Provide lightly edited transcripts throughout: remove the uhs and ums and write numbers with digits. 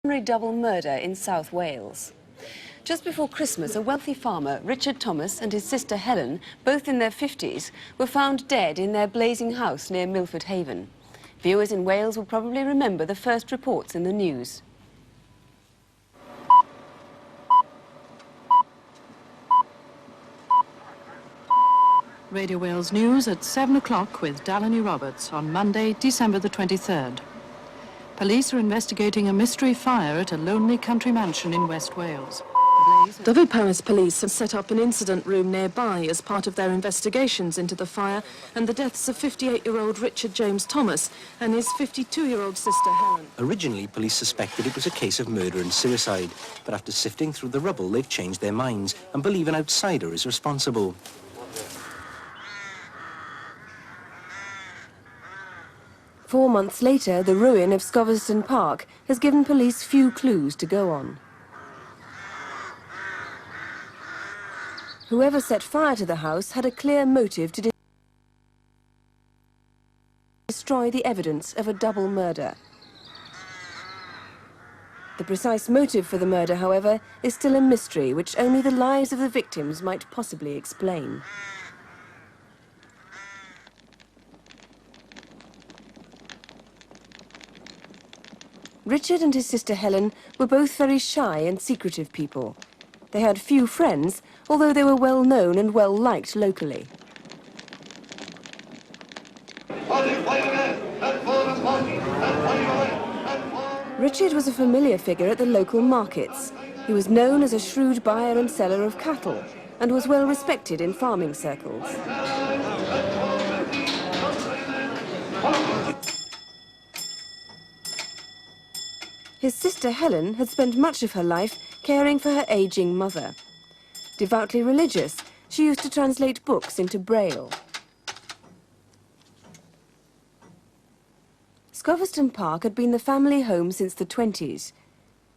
Double murder in South Wales. Just before Christmas, a wealthy farmer, Richard Thomas, and his sister Helen, both in their 50s, were found dead in their blazing house near Milford Haven. Viewers in Wales will probably remember the first reports in the news. Radio Wales News at 7 o'clock with Dalany Roberts on Monday, December the 23rd. Police are investigating a mystery fire at a lonely country mansion in West Wales. Dyfed-Powys Police have set up an incident room nearby as part of their investigations into the fire and the deaths of 58-year-old Richard James Thomas and his 52-year-old sister Helen. Originally, police suspected it was a case of murder and suicide, but after sifting through the rubble, they've changed their minds and believe an outsider is responsible. Four months later, the ruin of Scoveston Park has given police few clues to go on. Whoever set fire to the house had a clear motive to destroy the evidence of a double murder. The precise motive for the murder, however, is still a mystery which only the lives of the victims might possibly explain. Richard and his sister Helen were both very shy and secretive people. They had few friends, although they were well known and well liked locally. Richard was a familiar figure at the local markets. He was known as a shrewd buyer and seller of cattle and was well respected in farming circles. His sister Helen had spent much of her life caring for her aging mother. Devoutly religious, she used to translate books into Braille. Scoveston Park had been the family home since the 20s.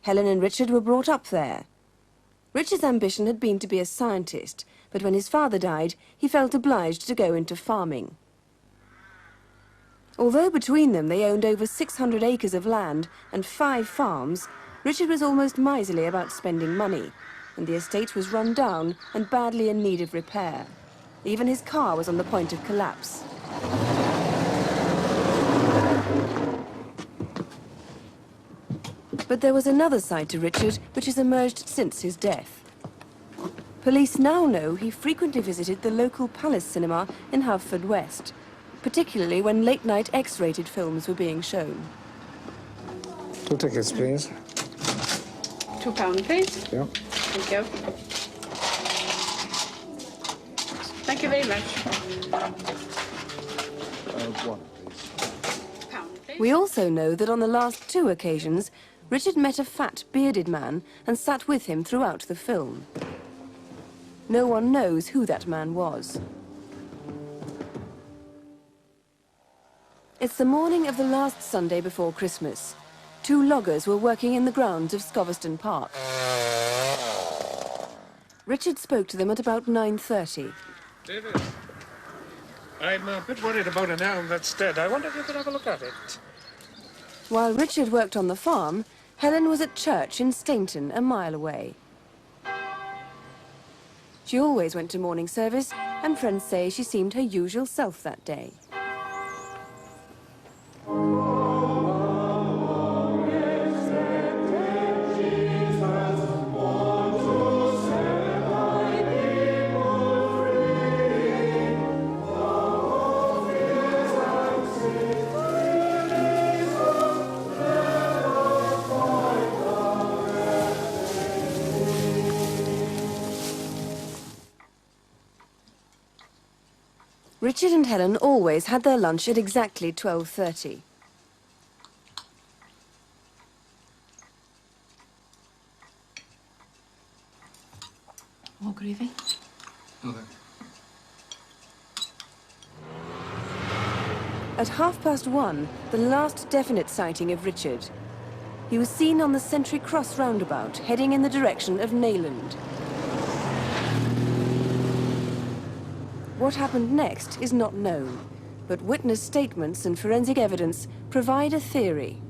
Helen and Richard were brought up there. Richard's ambition had been to be a scientist, but when his father died, he felt obliged to go into farming. Although between them they owned over 600 acres of land and 5 farms, Richard was almost miserly about spending money, and the estate was run down and badly in need of repair. Even his car was on the point of collapse. But there was another side to Richard which has emerged since his death. Police now know he frequently visited the local Palace cinema in Haverfordwest, particularly when late-night X-rated films were being shown. 2 tickets, please. £2, please. Yeah. Thank you. Thank you very much. One, please. £1, please. We also know that on the last 2 occasions, Richard met a fat, bearded man and sat with him throughout the film. No one knows who that man was. It's the morning of the last Sunday before Christmas. 2 loggers were working in the grounds of Scoveston Park. Richard spoke to them at about 9:30. David, I'm a bit worried about an elm that's dead. I wonder if you could have a look at it. While Richard worked on the farm, Helen was at church in Stainton, a mile away. She always went to morning service, and friends say she seemed her usual self that day. Richard and Helen always had their lunch at exactly 12:30. More gravy? Okay. At 1:30, the last definite sighting of Richard. He was seen on the Sentry Cross roundabout, heading in the direction of Neyland. What happened next is not known, but witness statements and forensic evidence provide a theory.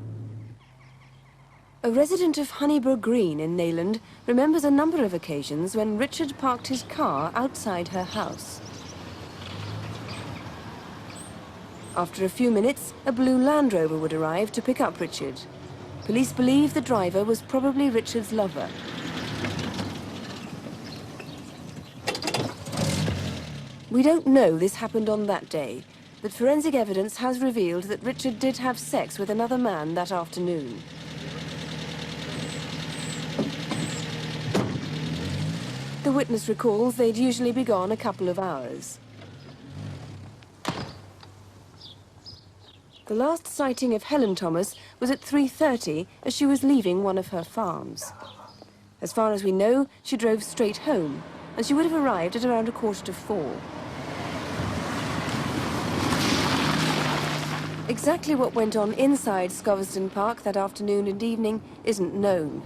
A resident of Honeyborough Green in Nayland remembers a number of occasions when Richard parked his car outside her house. After a few minutes, a blue Land Rover would arrive to pick up Richard. Police believe the driver was probably Richard's lover. We don't know this happened on that day, but forensic evidence has revealed that Richard did have sex with another man that afternoon. The witness recalls they'd usually be gone a couple of hours. The last sighting of Helen Thomas was at 3:30 as she was leaving one of her farms. As far as we know, she drove straight home, and she would have arrived at around 3:45. Exactly what went on inside Scoveston Park that afternoon and evening isn't known,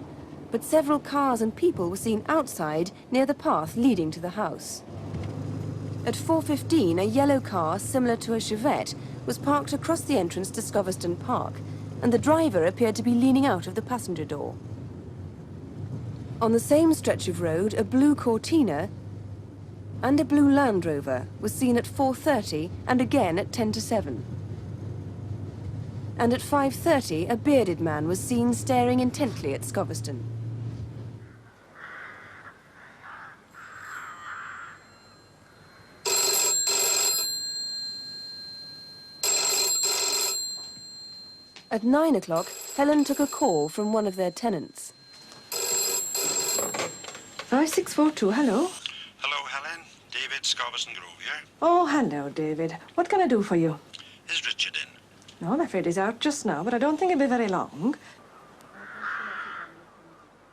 but several cars and people were seen outside near the path leading to the house. At 4:15, a yellow car similar to a Chevette was parked across the entrance to Scoveston Park, and the driver appeared to be leaning out of the passenger door. On the same stretch of road, a blue Cortina and a blue Land Rover was seen at 4:30 and again at 7:10. And at 5:30, a bearded man was seen staring intently at Scoveston. At 9 o'clock, Helen took a call from one of their tenants. 5642, hello. Hello, Helen. David, Scoveston Grove here. Oh, hello, David. What can I do for you? Is Richard in? No, I'm afraid he's out just now, but I don't think he'll be very long.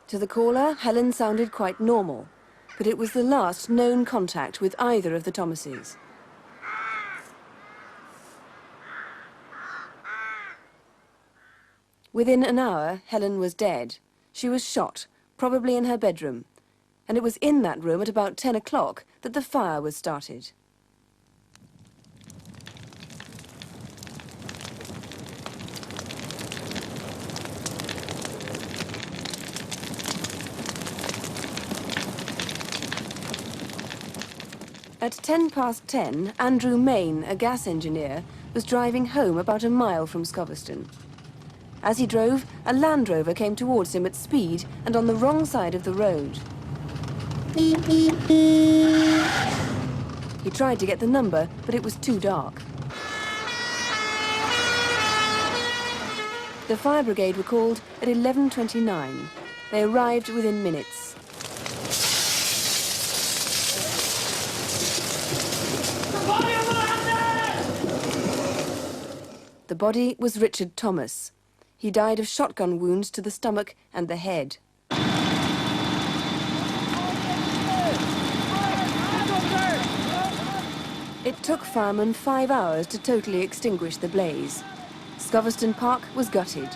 To the caller, Helen sounded quite normal, but it was the last known contact with either of the Thomases. Within an hour, Helen was dead. She was shot, probably in her bedroom, and it was in that room at about 10 o'clock that the fire was started. At 10:10, Andrew Main, a gas engineer, was driving home about a mile from Scoveston. As he drove, a Land Rover came towards him at speed and on the wrong side of the road. He tried to get the number, but it was too dark. The fire brigade were called at 11:29. They arrived within minutes. The body was Richard Thomas. He died of shotgun wounds to the stomach and the head. It took firemen 5 hours to totally extinguish the blaze. Scoveston Park was gutted.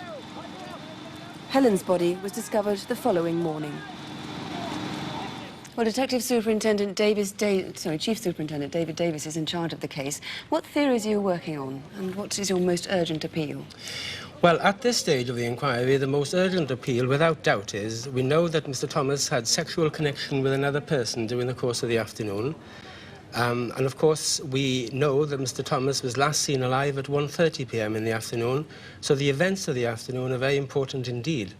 Helen's body was discovered the following morning. Well, Chief Superintendent David Davis is in charge of the case. What theories are you working on, and what is your most urgent appeal? Well, at this stage of the inquiry, the most urgent appeal, without doubt, is we know that Mr. Thomas had sexual connection with another person during the course of the afternoon. And of course, we know that Mr. Thomas was last seen alive at 1:30 p.m. in the afternoon, so the events of the afternoon are very important indeed.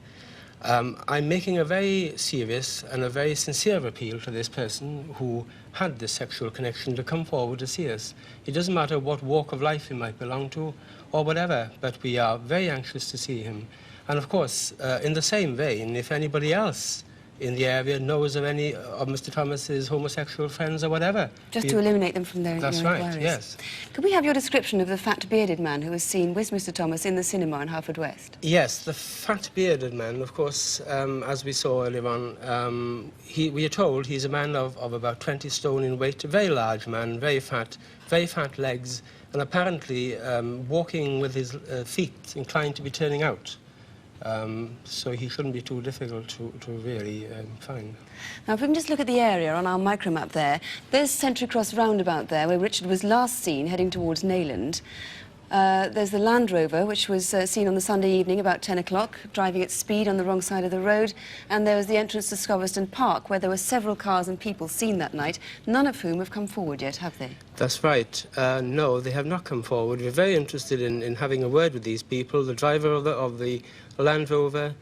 I'm making a very serious and a very sincere appeal to this person who had this sexual connection to come forward to see us. It doesn't matter what walk of life he might belong to or whatever, but we are very anxious to see him. And of course, in the same vein, if anybody else in the area knows of any of Mr. Thomas's homosexual friends or whatever. Just to eliminate them from their That's inquiries. right, yes. Could we have your description of the fat bearded man who was seen with Mr. Thomas in the cinema in Haverfordwest? Yes, the fat bearded man, of course, as we saw earlier on, we are told he's a man of about 20 stone in weight, a very large man, very fat legs, and apparently walking with his feet inclined to be turning out. So he shouldn't be too difficult to really find. Now, if we can just look at the area on our micromap there, there's Sentry Cross roundabout there, where Richard was last seen heading towards Nayland. There's the Land Rover, which was seen on the Sunday evening about 10 o'clock, driving at speed on the wrong side of the road. And there was the entrance to Scoveston Park, where there were several cars and people seen that night, none of whom have come forward yet, have they? That's right. No, they have not come forward. We're very interested in having a word with these people, the driver of the Land Rover,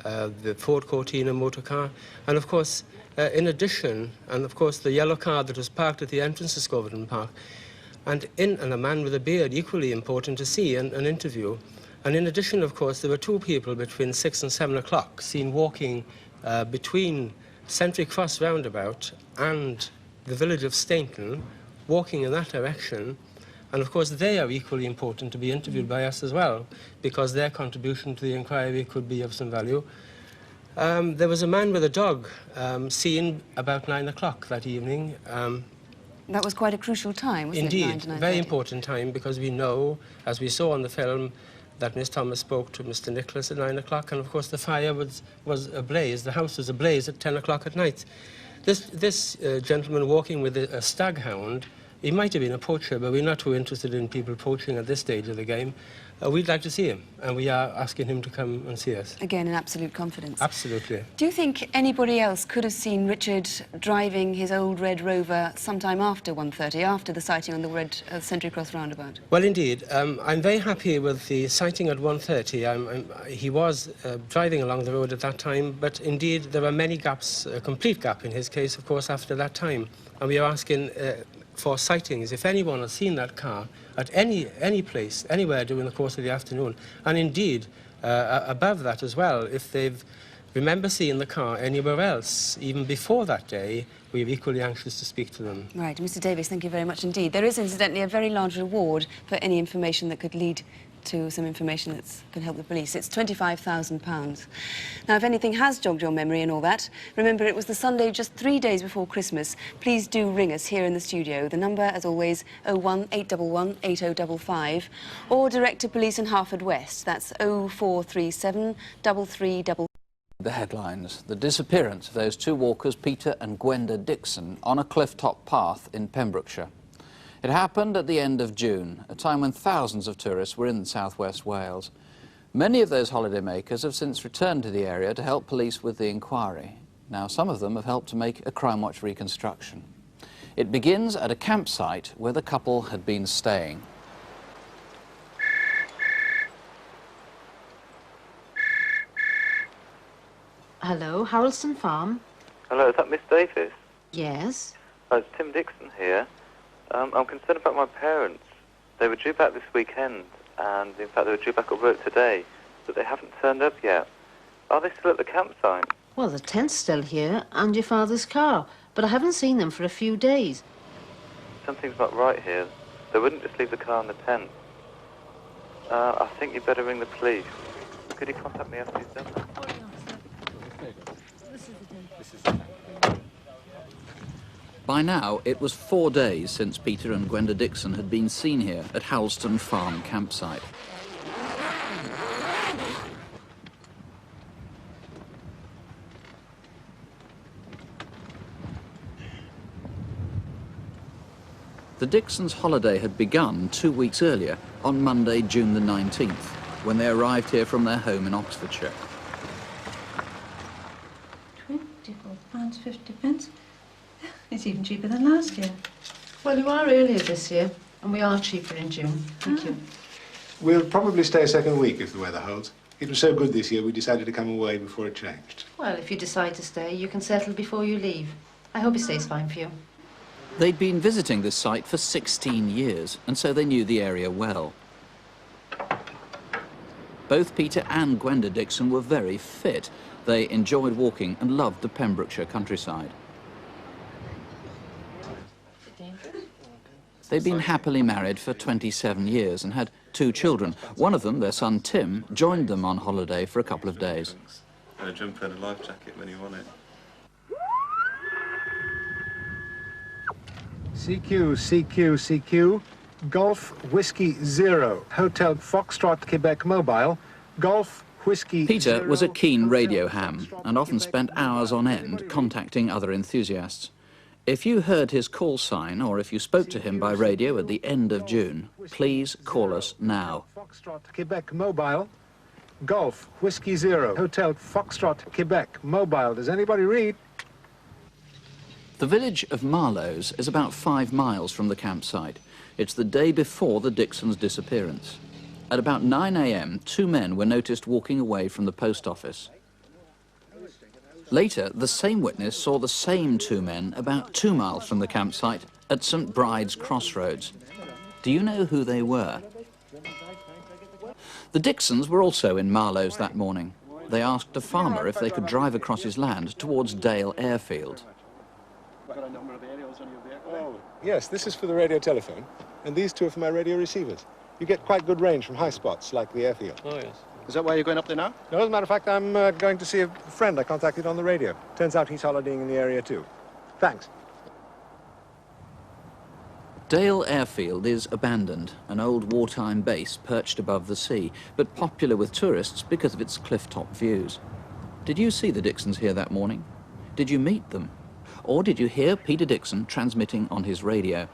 the Ford Cortina motor car, and of course, in addition, and of course the yellow car that was parked at the entrance to Scoveston Park, and a man with a beard, equally important to see and interview. And in addition, of course, there were two people between 6 and 7 o'clock seen walking between Sentry Cross roundabout and the village of Stainton, walking in that direction. And of course, they are equally important to be interviewed by us as well, because their contribution to the inquiry could be of some value. There was a man with a dog seen about 9 o'clock that evening. That was quite a crucial time, wasn't it? Indeed, very important time, because we know, as we saw on the film, that Miss Thomas spoke to Mr. Nicholas at 9 o'clock, and of course the fire was ablaze, the house was ablaze at 10 o'clock at night. This gentleman walking with a stag hound, he might have been a poacher, but we're not too interested in people poaching at this stage of the game. We'd like to see him, and we are asking him to come and see us. Again, in absolute confidence. Absolutely. Do you think anybody else could have seen Richard driving his old red Rover sometime after 1:30, after the sighting on the red Sentry Cross roundabout? Well, indeed. I'm very happy with the sighting at 1:30. He was driving along the road at that time, but indeed there are many gaps, a complete gap in his case, of course, after that time. And we are asking for sightings, if anyone has seen that car at any place, anywhere during the course of the afternoon, and indeed above that as well, if they've remember seeing the car anywhere else, even before that day, we're equally anxious to speak to them. Right, Mr. Davies, thank you very much indeed. There is incidentally a very large reward for any information that could lead to some information that can help the police. It's £25,000. Now, if anything has jogged your memory and all that, remember it was the Sunday just 3 days before Christmas. Please do ring us here in the studio. The number, as always, 01811 8055, or direct to police in Haverfordwest. That's 0437 333. The headlines: the disappearance of those two walkers, Peter and Gwenda Dixon, on a cliff-top path in Pembrokeshire. It happened at the end of June, a time when thousands of tourists were in southwest Wales. Many of those holidaymakers have since returned to the area to help police with the inquiry. Now, some of them have helped to make a Crimewatch reconstruction. It begins at a campsite where the couple had been staying. Hello, Harrelson Farm. Hello, is that Miss Davis? Yes. It's Tim Dixon here. I'm concerned about my parents. They were due back this weekend, and in fact they were due back at work today, but they haven't turned up yet. Are they still at the campsite? Well, the tent's still here, and your father's car, but I haven't seen them for a few days. Something's not right here. They wouldn't just leave the car in the tent. I think you'd better ring the police. Could you contact me after you've done that? By now, it was 4 days since Peter and Gwenda Dixon had been seen here at Halston Farm campsite. The Dixons' holiday had begun 2 weeks earlier, on Monday, June the 19th, when they arrived here from their home in Oxfordshire. £24.50. It's even cheaper than last year. Well, you are earlier this year, and we are cheaper in June. Thank you. We'll probably stay a second week if the weather holds. It was so good this year, we decided to come away before it changed. Well, if you decide to stay, you can settle before you leave. I hope it stays fine for you. They'd been visiting this site for 16 years, and so they knew the area well. Both Peter and Gwenda Dixon were very fit. They enjoyed walking and loved the Pembrokeshire countryside. They'd been happily married for 27 years and had 2 children. One of them, their son Tim, joined them on holiday for a couple of days. And a jumper and a life jacket when you want it. CQ, CQ, CQ, Golf Whiskey 0, Hotel Foxtrot, Quebec Mobile, Golf Whiskey Peter 0, was a keen Hotel radio Foxtrot, ham and often Quebec spent hours on Mobile. end contacting other enthusiasts. If you heard his call sign or if you spoke to him by radio at the end of June, please call us now. Foxtrot, Quebec Mobile. Golf, Whiskey Zero, Hotel Foxtrot, Quebec Mobile. Does anybody read? The village of Marlows is about 5 miles from the campsite. It's the day before the Dixons' disappearance. At about 9 a.m., 2 men were noticed walking away from the post office. Later, the same witness saw the same 2 men about 2 miles from the campsite at St. Bride's Crossroads. Do you know who they were? The Dixons were also in Marlows that morning. They asked a farmer if they could drive across his land towards Dale Airfield. Oh, yes, this is for the radio telephone, and these 2 are for my radio receivers. You get quite good range from high spots, like the airfield. Oh, yes. Is that why you're going up there now? No, as a matter of fact, I'm going to see a friend I contacted on the radio. Turns out he's holidaying in the area, too. Thanks. Dale Airfield is abandoned, an old wartime base perched above the sea, but popular with tourists because of its cliff-top views. Did you see the Dixons here that morning? Did you meet them? Or did you hear Peter Dixon transmitting on his radio?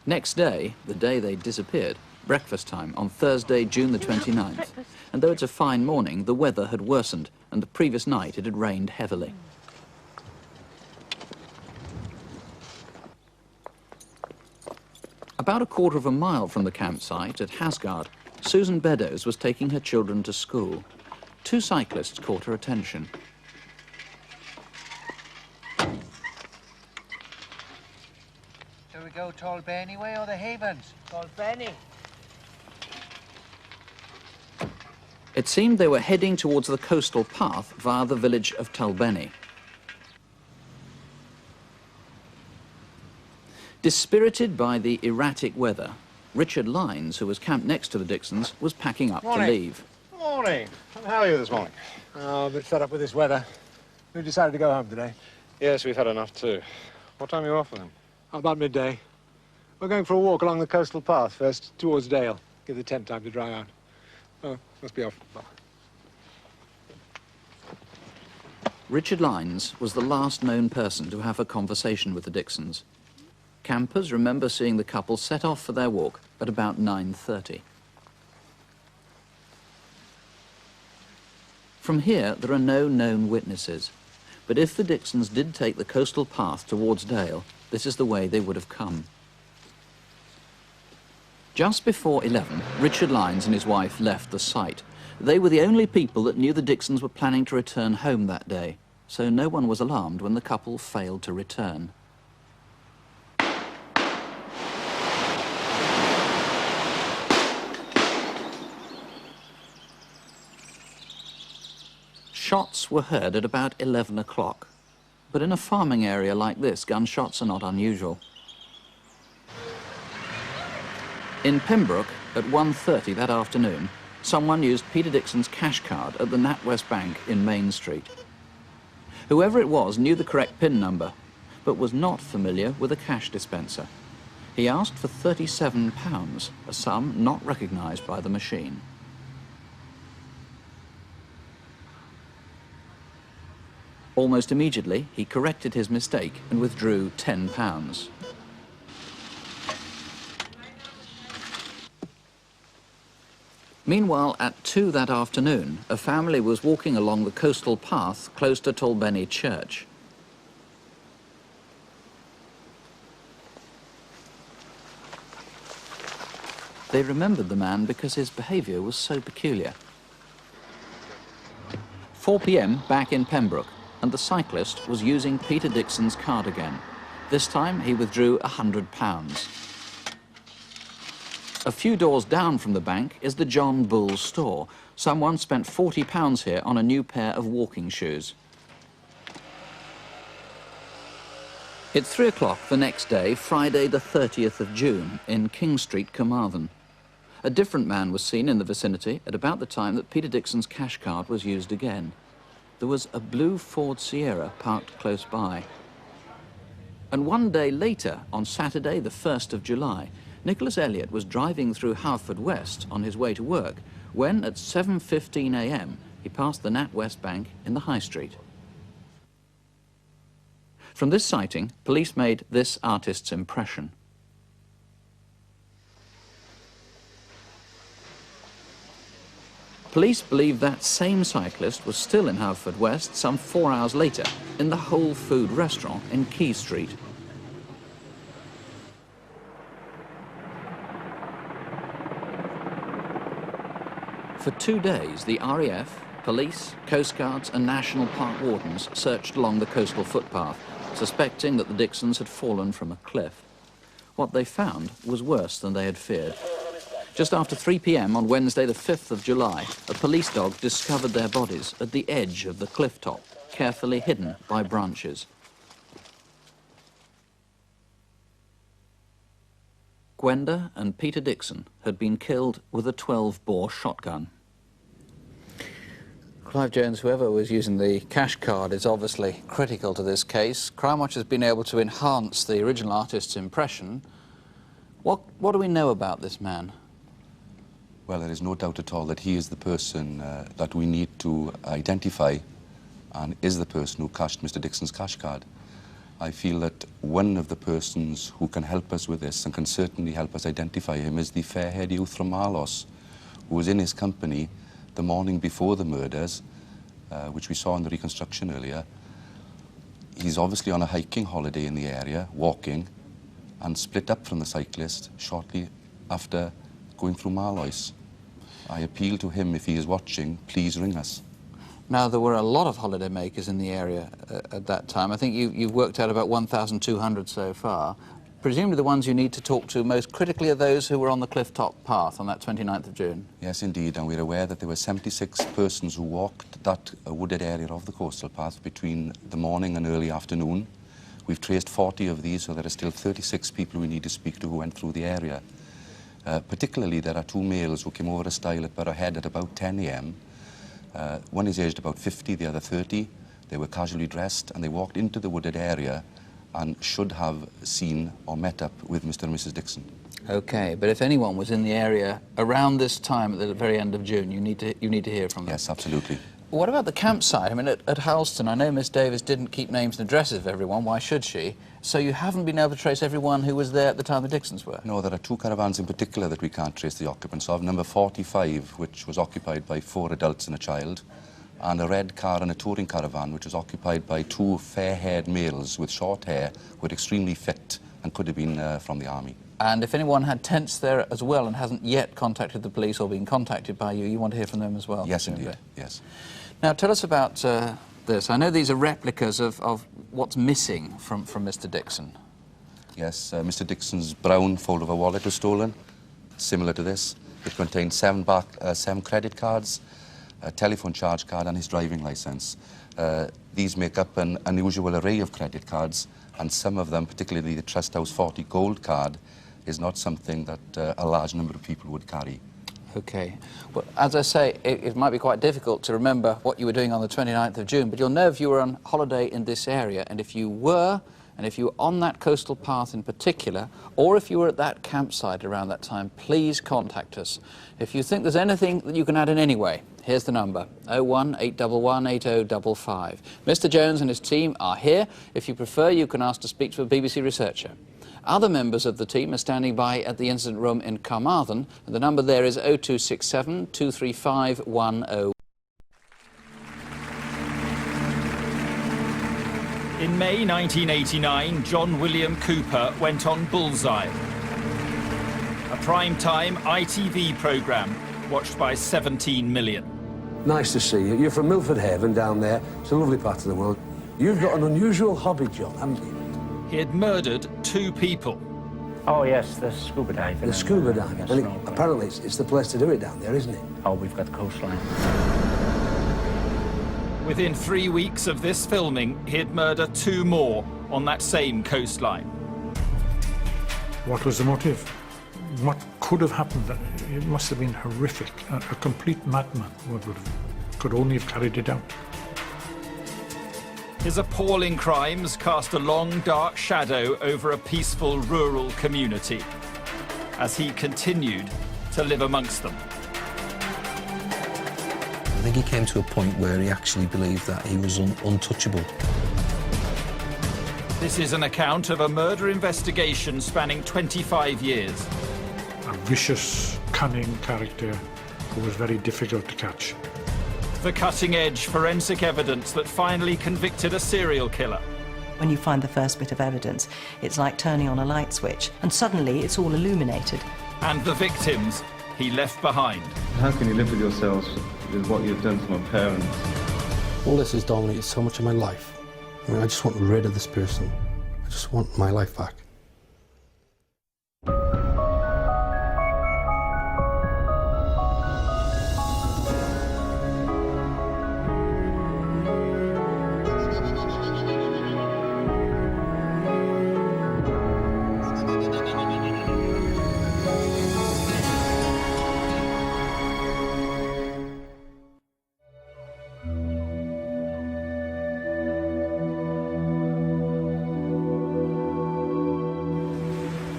Next day, the day they disappeared, breakfast time on Thursday, June the 29th. And though it's a fine morning, the weather had worsened, and the previous night it had rained heavily. About a quarter of a mile from the campsite at Hasgard, Susan Beddoes was taking her children to school. 2 cyclists caught her attention. Shall we go Tolbenny way or the Havens? Tolbenny. It seemed they were heading towards the coastal path via the village of Tolbenny. Dispirited by the erratic weather, Richard Lynes, who was camped next to the Dixons, was packing up to leave. Morning. How are you this morning? Oh, a bit fed up with this weather. We decided to go home today. Yes, we've had enough, too. What time are you off then? About midday. We're going for a walk along the coastal path first, towards Dale. Give the tent time to dry out. Oh, must be off. Richard Lynes was the last known person to have a conversation with the Dixons. Campers remember seeing the couple set off for their walk at about 9:30. From here, there are no known witnesses. But if the Dixons did take the coastal path towards Dale, this is the way they would have come. Just before 11, Richard Lynes and his wife left the site. They were the only people that knew the Dixons were planning to return home that day, so no one was alarmed when the couple failed to return. Shots were heard at about 11 o'clock, but in a farming area like this, gunshots are not unusual. In Pembroke, at 1:30 that afternoon, someone used Peter Dixon's cash card at the NatWest Bank in Main Street. Whoever it was knew the correct PIN number, but was not familiar with a cash dispenser. He asked for £37, a sum not recognised by the machine. Almost immediately, he corrected his mistake and withdrew £10. Meanwhile, at 2 that afternoon, a family was walking along the coastal path close to Tolbenny Church. They remembered the man because his behaviour was so peculiar. 4 p.m. back in Pembroke, and the cyclist was using Peter Dixon's card again. This time he withdrew £100. A few doors down from the bank is the John Bull store. Someone spent £40 here on a new pair of walking shoes. It's 3 o'clock the next day, Friday the 30th of June, in King Street, Carmarthen. A different man was seen in the vicinity at about the time that Peter Dixon's cash card was used again. There was a blue Ford Sierra parked close by. And 1 day later, on Saturday the 1st of July, Nicholas Elliott was driving through Haverfordwest on his way to work when, at 7:15 a.m, he passed the NatWest Bank in the High Street. From this sighting, police made this artist's impression. Police believe that same cyclist was still in Haverfordwest some 4 hours later in the Whole Food restaurant in Key Street. For 2 days, the RAF, police, Coast Guards and National Park wardens searched along the coastal footpath, suspecting that the Dixons had fallen from a cliff. What they found was worse than they had feared. Just after 3 p.m. on Wednesday, the 5th of July, a police dog discovered their bodies at the edge of the cliff top, carefully hidden by branches. Gwenda and Peter Dixon had been killed with a 12-bore shotgun. Clive Jones, whoever was using the cash card is obviously critical to this case. Crimewatch has been able to enhance the original artist's impression. What do we know about this man? Well, there is no doubt at all that he is the person that we need to identify and is the person who cashed Mr. Dixon's cash card. I feel that one of the persons who can help us with this and can certainly help us identify him is the fair-haired youth from Marlos, who was in his company the morning before the murders, which we saw in the reconstruction earlier. He's obviously on a hiking holiday in the area, walking, and split up from the cyclist shortly after going through Marlois. I appeal to him, if he is watching, please ring us. Now, there were a lot of holiday makers in the area at that time. I think you've worked out about 1,200 so far. Presumably the ones you need to talk to most critically are those who were on the cliff-top path on that 29th of June. Yes, indeed, and we're aware that there were 76 persons who walked that wooded area of the coastal path between the morning and early afternoon. We've traced 40 of these, so there are still 36 people we need to speak to who went through the area. Particularly, there are 2 males who came over a stile at Burrowhead at about 10 a.m. One is aged about 50, the other 30. They were casually dressed and they walked into the wooded area and should have seen or met up with Mr. and Mrs. Dixon. Okay, but if anyone was in the area around this time at the very end of June, you need to hear from them. Yes, absolutely. What about the campsite? I mean, at Halston, I know Miss Davis didn't keep names and addresses of everyone. Why should she? So you haven't been able to trace everyone who was there at the time the Dixons were? No, there are 2 caravans in particular that we can't trace the occupants of. Number 45, which was occupied by 4 adults and a child, and a red car and a touring caravan, which was occupied by 2 fair-haired males with short hair who were extremely fit and could have been from the army. And if anyone had tents there as well and hasn't yet contacted the police or been contacted by you, you want to hear from them as well? Yes, indeed, yes. Now, tell us about this. I know these are replicas of what's missing from Mr. Dixon. Yes, Mr. Dixon's brown fold-over wallet was stolen, similar to this. It contained 7 credit cards, a telephone charge card and his driving licence. These make up an unusual array of credit cards, and some of them, particularly the Trust House 40 Gold card, is not something that a large number of people would carry. Okay. Well, as I say, it might be quite difficult to remember what you were doing on the 29th of June, but you'll know if you were on holiday in this area, and if you were on that coastal path in particular, or if you were at that campsite around that time, please contact us. If you think there's anything that you can add in any way, here's the number, 01811 8055. Mr. Jones and his team are here. If you prefer, you can ask to speak to a BBC researcher. Other members of the team are standing by at the incident room in Carmarthen, and the number there is 0267 235 10. In May 1989, John William Cooper went on Bullseye, a prime-time ITV programme watched by 17 million. Nice to see you. You're from Milford Haven down there. It's a lovely part of the world. You've got an unusual hobby, John, haven't you? He had murdered 2 people. Oh, yes, the scuba diving. The scuba diving. And apparently it's the place to do it down there, isn't it? Oh, we've got the coastline. Within 3 weeks of this filming, he'd murdered 2 more on that same coastline. What was the motive? What could have happened? It must have been horrific. A complete madman could only have carried it out. His appalling crimes cast a long, dark shadow over a peaceful rural community. as he continued to live amongst them. I think he came to a point where he actually believed that he was untouchable. This is an account of a murder investigation spanning 25 years. A vicious, cunning character who was very difficult to catch. The cutting-edge forensic evidence that finally convicted a serial killer. When you find the first bit of evidence, it's like turning on a light switch, and suddenly it's all illuminated. And the victims he left behind. How can you live with yourselves with what you've done to my parents? All this has dominated so much of my life. I mean, I just want rid of this person. I just want my life back.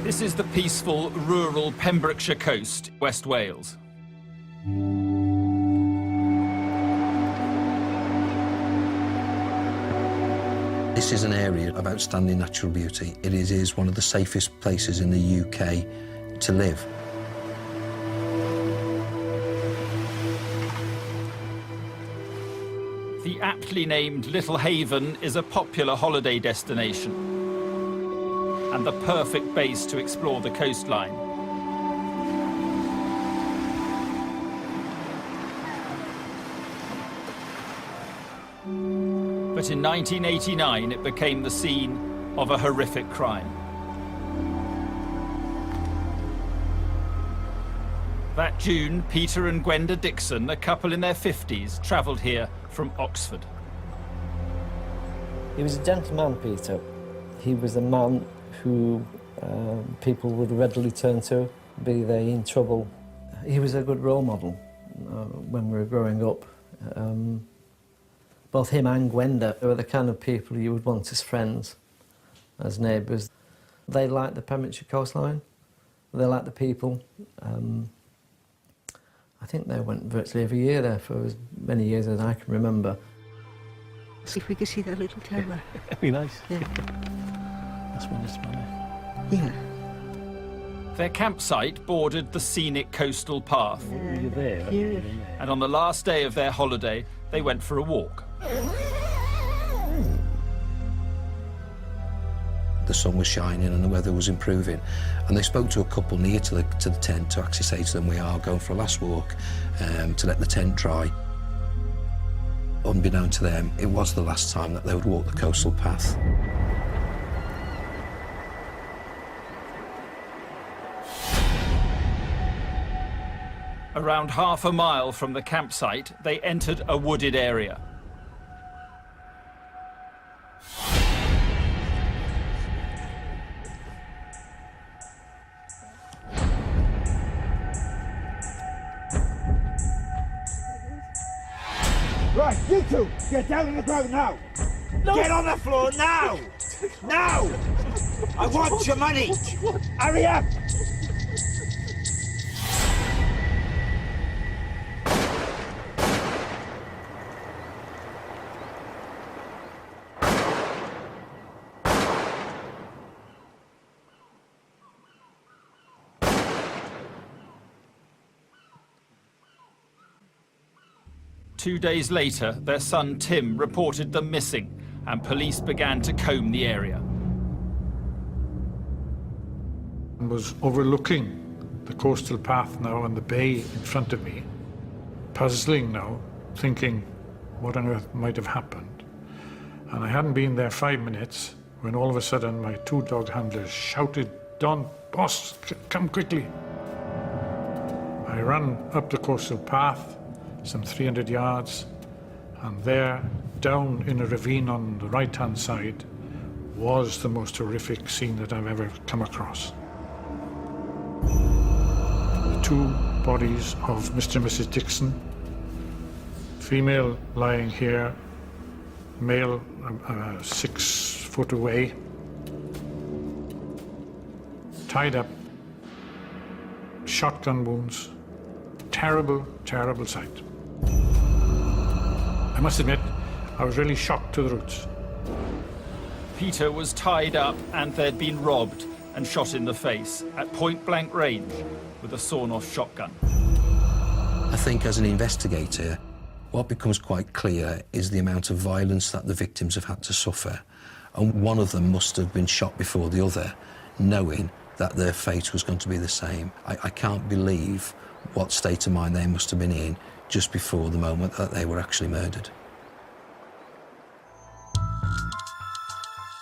This is the peaceful, rural Pembrokeshire coast, West Wales. This is an area of outstanding natural beauty. It is one of the safest places in the UK to live. The aptly named Little Haven is a popular holiday destination and the perfect base to explore the coastline. But in 1989, it became the scene of a horrific crime. That June, Peter and Gwenda Dixon, a couple in their 50s, travelled here from Oxford. He was a gentleman, Peter. He was a man who people would readily turn to, be they in trouble. He was a good role model when we were growing up. Both him and Gwenda were the kind of people you would want as friends, as neighbours. They liked the Pembrokeshire coastline, they liked the people. I think they went virtually every year there for as many years as I can remember. See if we could see that little tower. That'd be nice. Yeah. That's when it's funny. Yeah. Their campsite bordered the scenic coastal path. Were you there? Yeah. And on the last day of their holiday, they went for a walk. The sun was shining and the weather was improving, and they spoke to a couple near to the tent to actually say to them, we are going for a last walk to let the tent dry. Unbeknown to them, it was the last time that they would walk the coastal path. Around half a mile from the campsite, they entered a wooded area. Right, you two, get down on the ground now. No. Get on the floor now. Now. I want your money. Hurry up. Two days later, their son Tim reported them missing, and police began to comb the area. I was overlooking the coastal path now and the bay in front of me, puzzling now, thinking what on earth might have happened. And I hadn't been there 5 minutes when all of a sudden my two dog handlers shouted, "Don, boss, come quickly." I ran up the coastal path, some 300 yards, and there, down in a ravine on the right-hand side, was the most horrific scene that I've ever come across. The two bodies of Mr. and Mrs. Dixon, female lying here, male 6 foot away, tied up shotgun wounds. Terrible, terrible sight. I must admit, I was really shocked to the roots. Peter was tied up and they'd been robbed and shot in the face at point-blank range with a sawn-off shotgun. I think as an investigator, what becomes quite clear is the amount of violence that the victims have had to suffer. And one of them must have been shot before the other, knowing that their fate was going to be the same. I can't believe what state of mind they must have been in just before the moment that they were actually murdered.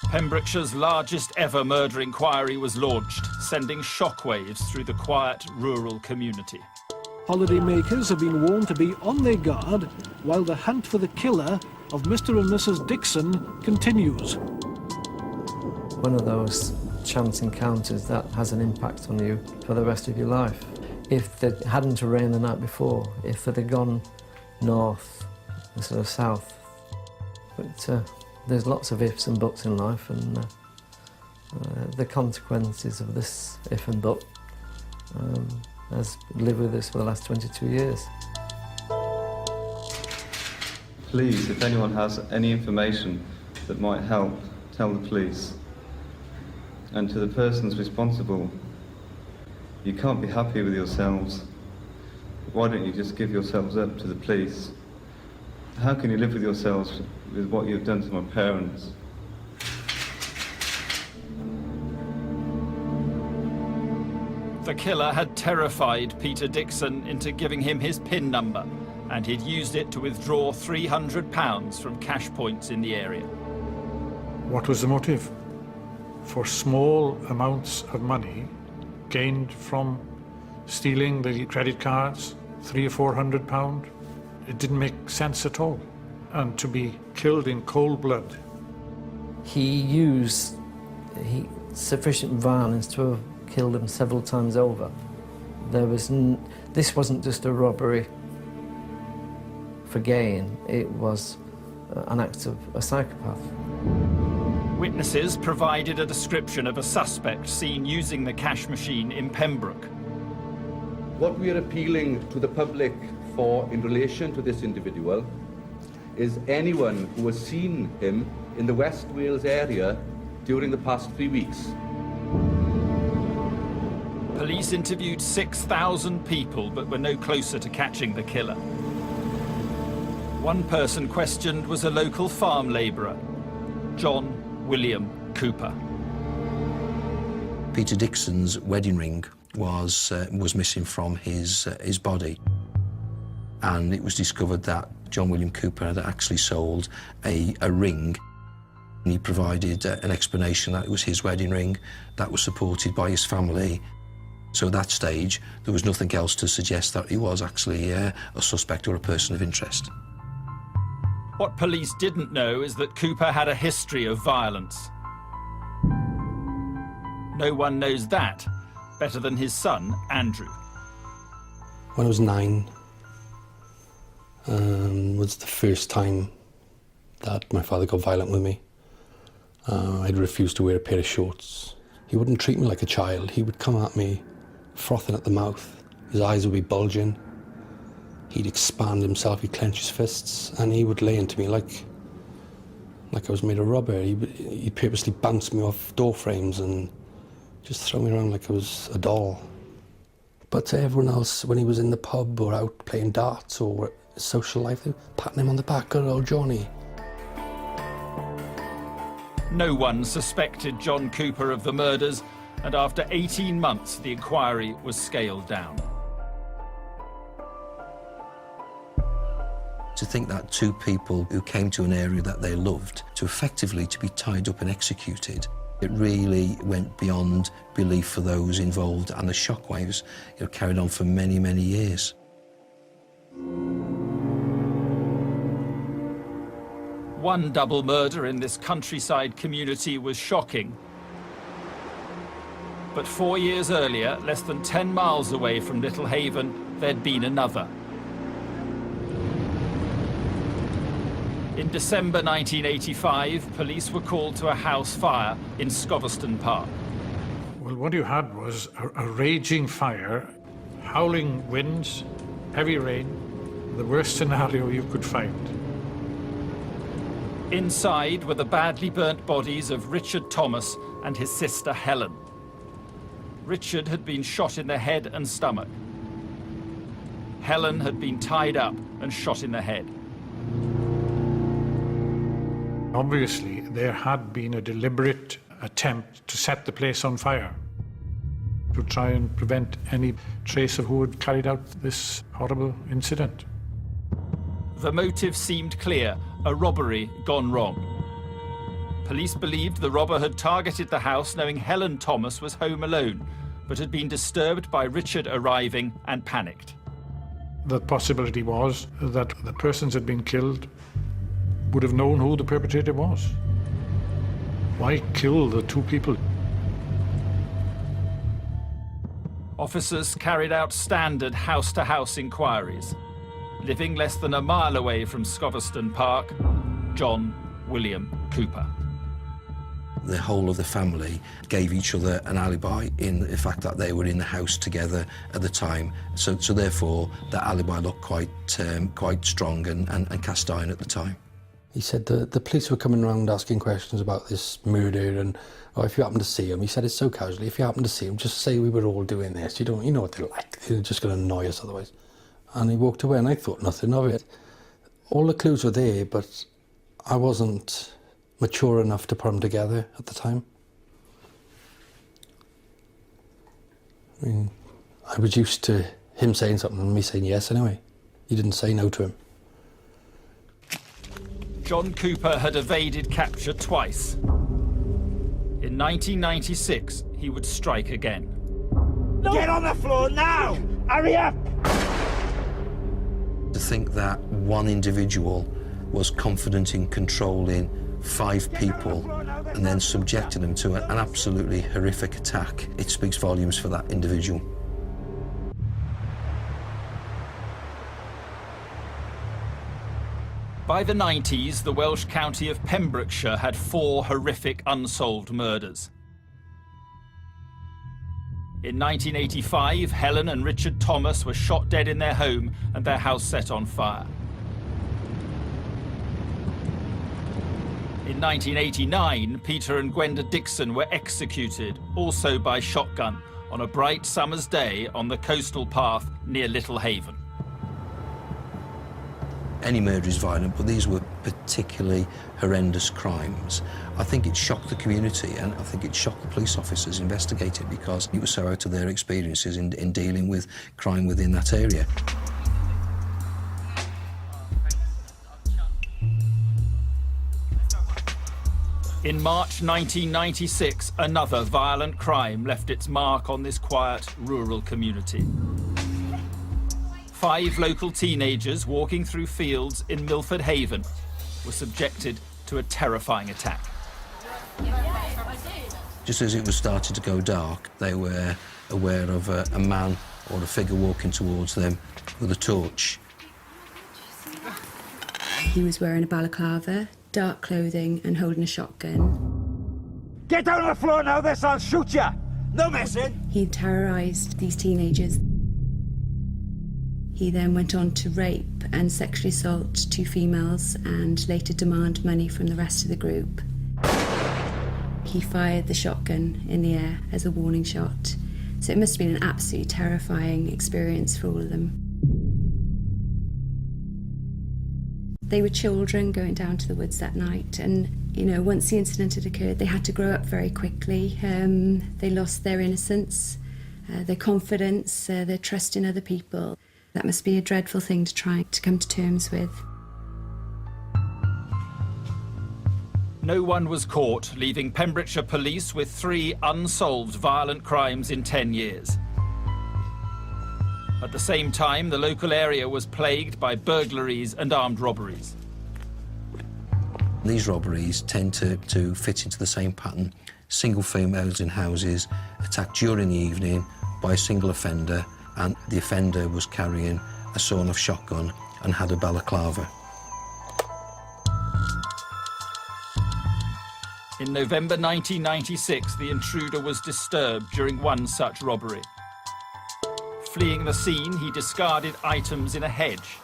Pembrokeshire's largest ever murder inquiry was launched, sending shockwaves through the quiet rural community. Holidaymakers have been warned to be on their guard while the hunt for the killer of Mr. and Mrs. Dixon continues. One of those chance encounters that has an impact on you for the rest of your life. If it hadn't rained the night before, if it had gone north instead of south. But there's lots of ifs and buts in life, and the consequences of this if and but has lived with us for the last 22 years. Please, if anyone has any information that might help, tell the police. And to the persons responsible, you can't be happy with yourselves. Why don't you just give yourselves up to the police? How can you live with yourselves with what you've done to my parents? The killer had terrified Peter Dixon into giving him his PIN number, and he'd used it to withdraw £300 from cash points in the area. What was the motive? For small amounts of money gained from stealing the credit cards, £300 or £400, it didn't make sense at all. And to be killed in cold blood. He used sufficient violence to have killed him several times over. This wasn't just a robbery for gain, it was an act of a psychopath. Witnesses provided a description of a suspect seen using the cash machine in Pembroke. What we are appealing to the public for in relation to this individual is anyone who has seen him in the West Wales area during the past 3 weeks. Police interviewed 6,000 people but were no closer to catching the killer. One person questioned was a local farm labourer, John William Cooper. Peter Dixon's wedding ring was missing from his body, and it was discovered that John William Cooper had actually sold a ring. He provided an explanation that it was his wedding ring that was supported by his family. So at that stage, there was nothing else to suggest that he was actually a suspect or a person of interest. What police didn't know is that Cooper had a history of violence. No one knows that better than his son, Andrew. When I was 9, was the first time that my father got violent with me. I'd refused to wear a pair of shorts. He wouldn't treat me like a child. He would come at me frothing at the mouth. His eyes would be bulging. He'd expand himself, he'd clench his fists, and he would lay into me like I was made of rubber. He'd purposely bounce me off door frames and just throw me around like I was a doll. But to everyone else, when he was in the pub or out playing darts or social life, they were patting him on the back, good old Johnny. No one suspected John Cooper of the murders, and after 18 months, the inquiry was scaled down. To think that two people who came to an area that they loved to effectively to be tied up and executed, it really went beyond belief for those involved, and the shockwaves carried on for many, many years. One double murder in this countryside community was shocking. But 4 years earlier, less than 10 miles away from Little Haven, there'd been another. In December 1985, police were called to a house fire in Scoveston Park. Well, what you had was a raging fire howling winds, heavy rain, the worst scenario you could find. Inside were the badly burnt bodies of Richard Thomas and his sister Helen. Richard had been shot in the head and stomach. Helen had been tied up and shot in the head. Obviously, there had been a deliberate attempt to set the place on fire, to try and prevent any trace of who had carried out this horrible incident. The motive seemed clear, a robbery gone wrong. Police believed the robber had targeted the house knowing Helen Thomas was home alone, but had been disturbed by Richard arriving and panicked. The possibility was that the persons had been killed would have known who the perpetrator was. Why kill the two people? Officers carried out standard house-to-house inquiries. Living less than a mile away from Scoverston Park, John William Cooper. The whole of the family gave each other an alibi in the fact that they were in the house together at the time. So therefore, that alibi looked quite strong and cast iron at the time. He said the police were coming around asking questions about this murder and if you happen to see him, he said it so casually, if you happen to see him, just say we were all doing this. You know what they're like. They're just going to annoy us otherwise. And he walked away and I thought nothing of it. All the clues were there, but I wasn't mature enough to put them together at the time. I mean, I was used to him saying something and me saying yes anyway. He didn't say no to him. John Cooper had evaded capture twice. In 1996, he would strike again. No. Get on the floor now! Hurry up! To think that one individual was confident in controlling 5 people and then subjecting them to an absolutely horrific attack, it speaks volumes for that individual. By the 90s, the Welsh county of Pembrokeshire had 4 horrific unsolved murders. In 1985, Helen and Richard Thomas were shot dead in their home and their house set on fire. In 1989, Peter and Gwenda Dixon were executed, also by shotgun, on a bright summer's day on the coastal path near Little Haven. Any murder is violent, but these were particularly horrendous crimes. I think it shocked the community, and I think it shocked the police officers investigating because it was so out of their experiences in dealing with crime within that area. In March 1996, another violent crime left its mark on this quiet rural community. 5 local teenagers walking through fields in Milford Haven were subjected to a terrifying attack. Just as it was starting to go dark, they were aware of a man or a figure walking towards them with a torch. He was wearing a balaclava, dark clothing and holding a shotgun. Get down on the floor now, this I'll shoot you! No messing! He terrorised these teenagers. He then went on to rape and sexually assault 2 females and later demand money from the rest of the group. He fired the shotgun in the air as a warning shot. So it must have been an absolutely terrifying experience for all of them. They were children going down to the woods that night, and once the incident had occurred, they had to grow up very quickly. They lost their innocence, their confidence, their trust in other people. That must be a dreadful thing to try to come to terms with. No one was caught, leaving Pembrokeshire police with 3 unsolved violent crimes in 10 years. At the same time, the local area was plagued by burglaries and armed robberies. These robberies tend to fit into the same pattern. Single females in houses, attacked during the evening by a single offender, and the offender was carrying a sawn-off shotgun and had a balaclava. In November 1996, the intruder was disturbed during one such robbery. fleeing the scene, he discarded items in a hedge.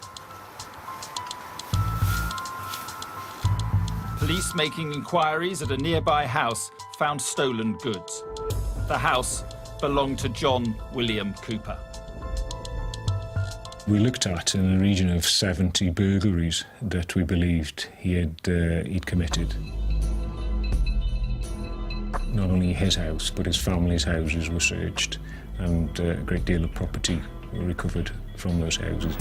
Police making inquiries at a nearby house found stolen goods. The house belonged to John William Cooper. We looked at in the region of 70 burglaries that we believed he'd committed. Not only his house, but his family's houses were searched, and a great deal of property were recovered from those houses.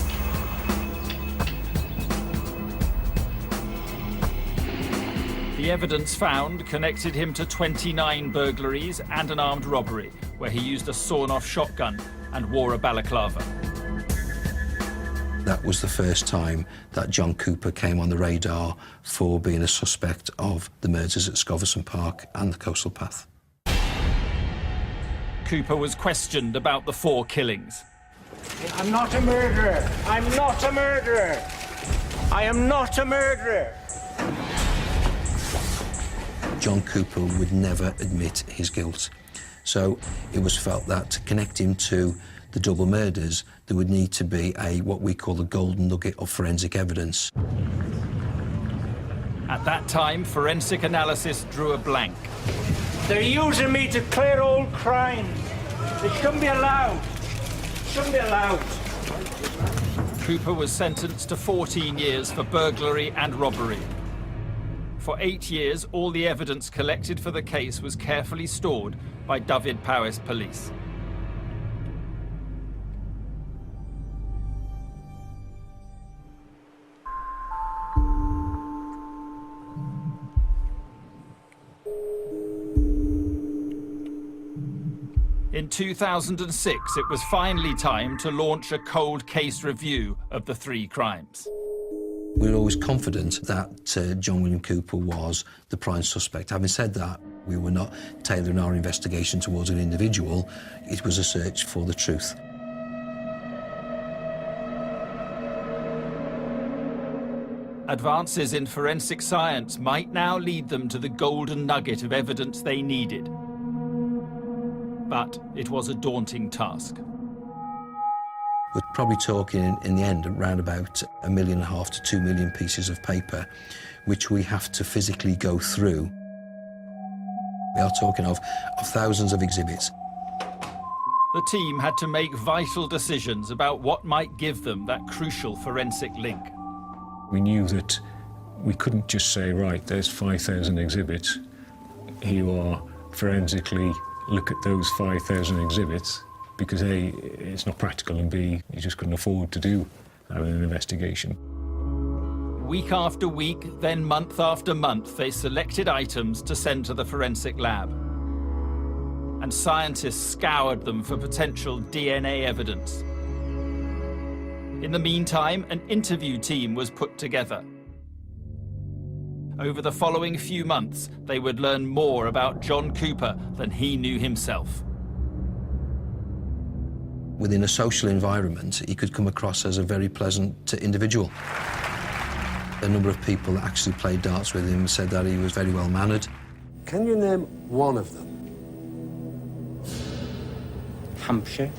The evidence found connected him to 29 burglaries and an armed robbery, where he used a sawn-off shotgun and wore a balaclava. That was the first time that John Cooper came on the radar for being a suspect of the murders at Scoverson Park and the Coastal Path. Cooper was questioned about the 4 killings. I'm not a murderer. I'm not a murderer. I am not a murderer. John Cooper would never admit his guilt. So it was felt that to connect him to the double murders, there would need to be what we call the golden nugget of forensic evidence. At that time, forensic analysis drew a blank. They're using me to clear old crimes. It shouldn't be allowed. Shouldn't be allowed. Cooper was sentenced to 14 years for burglary and robbery. For 8 years, all the evidence collected for the case was carefully stored by Dyfed-Powys police. In 2006, it was finally time to launch a cold case review of the 3 crimes. We were always confident that John William Cooper was the prime suspect. Having said that, we were not tailoring our investigation towards an individual. It was a search for the truth. Advances in forensic science might now lead them to the golden nugget of evidence they needed. But it was a daunting task. We're probably talking in the end around about 1.5 million to 2 million pieces of paper, which we have to physically go through. We are talking of thousands of exhibits. The team had to make vital decisions about what might give them that crucial forensic link. We knew that we couldn't just say, right, there's 5,000 exhibits. Here you are, forensically look at those 5,000 exhibits, because A, it's not practical, and B, you just couldn't afford to do an investigation. Week after week, then month after month, they selected items to send to the forensic lab. And scientists scoured them for potential DNA evidence. In the meantime, an interview team was put together. Over the following few months, they would learn more about John Cooper than he knew himself. Within a social environment, he could come across as a very pleasant individual. A number of people that actually played darts with him said that he was very well-mannered. Can you name one of them? Hampshire.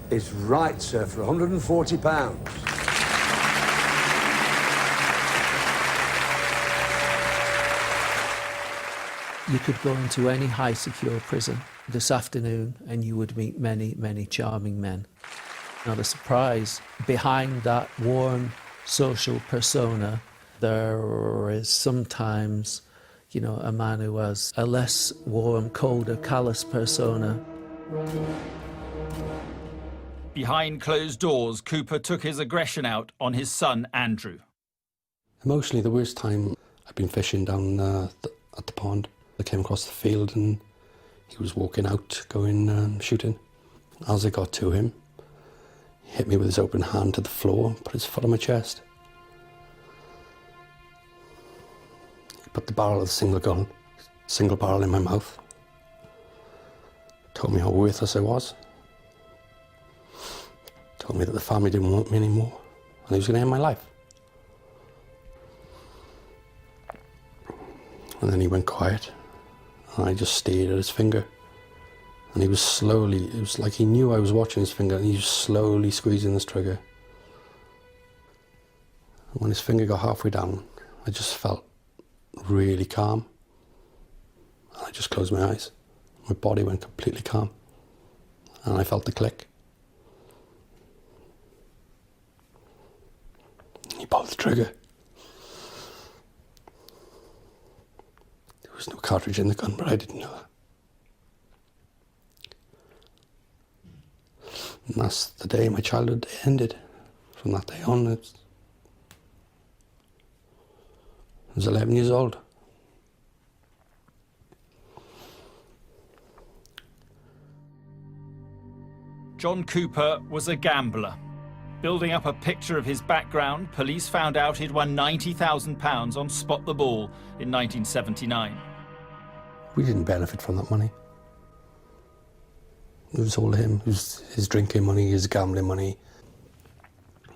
It's right, sir, for £140. You could go into any high secure prison this afternoon and you would meet many, many charming men. Not a surprise, behind that warm social persona, there is sometimes, you know, a man who has a less warm, colder, callous persona. Behind closed doors, Cooper took his aggression out on his son, Andrew. Emotionally, the worst time, I'd been fishing down at the pond. I came across the field and he was walking out, going shooting. As I got to him, he hit me with his open hand to the floor, put his foot on my chest. He put the barrel of the single gun, single barrel in my mouth. Told me how worthless I was. Told me that the family didn't want me anymore and he was going to end my life. And then he went quiet and I just stared at his finger And he was slowly, it was like he knew I was watching his finger, and he was slowly squeezing this trigger. And when his finger got halfway down, I just felt really calm. And I just closed my eyes. My body went completely calm. And I felt the click. He pulled the trigger. There was no cartridge in the gun, but I didn't know that. And that's the day my childhood ended. From that day on, I was 11 years old. John Cooper was a gambler. Building up a picture of his background, police found out he'd won £90,000 on Spot the Ball in 1979. We didn't benefit from that money. It was all him. It was his drinking money, his gambling money.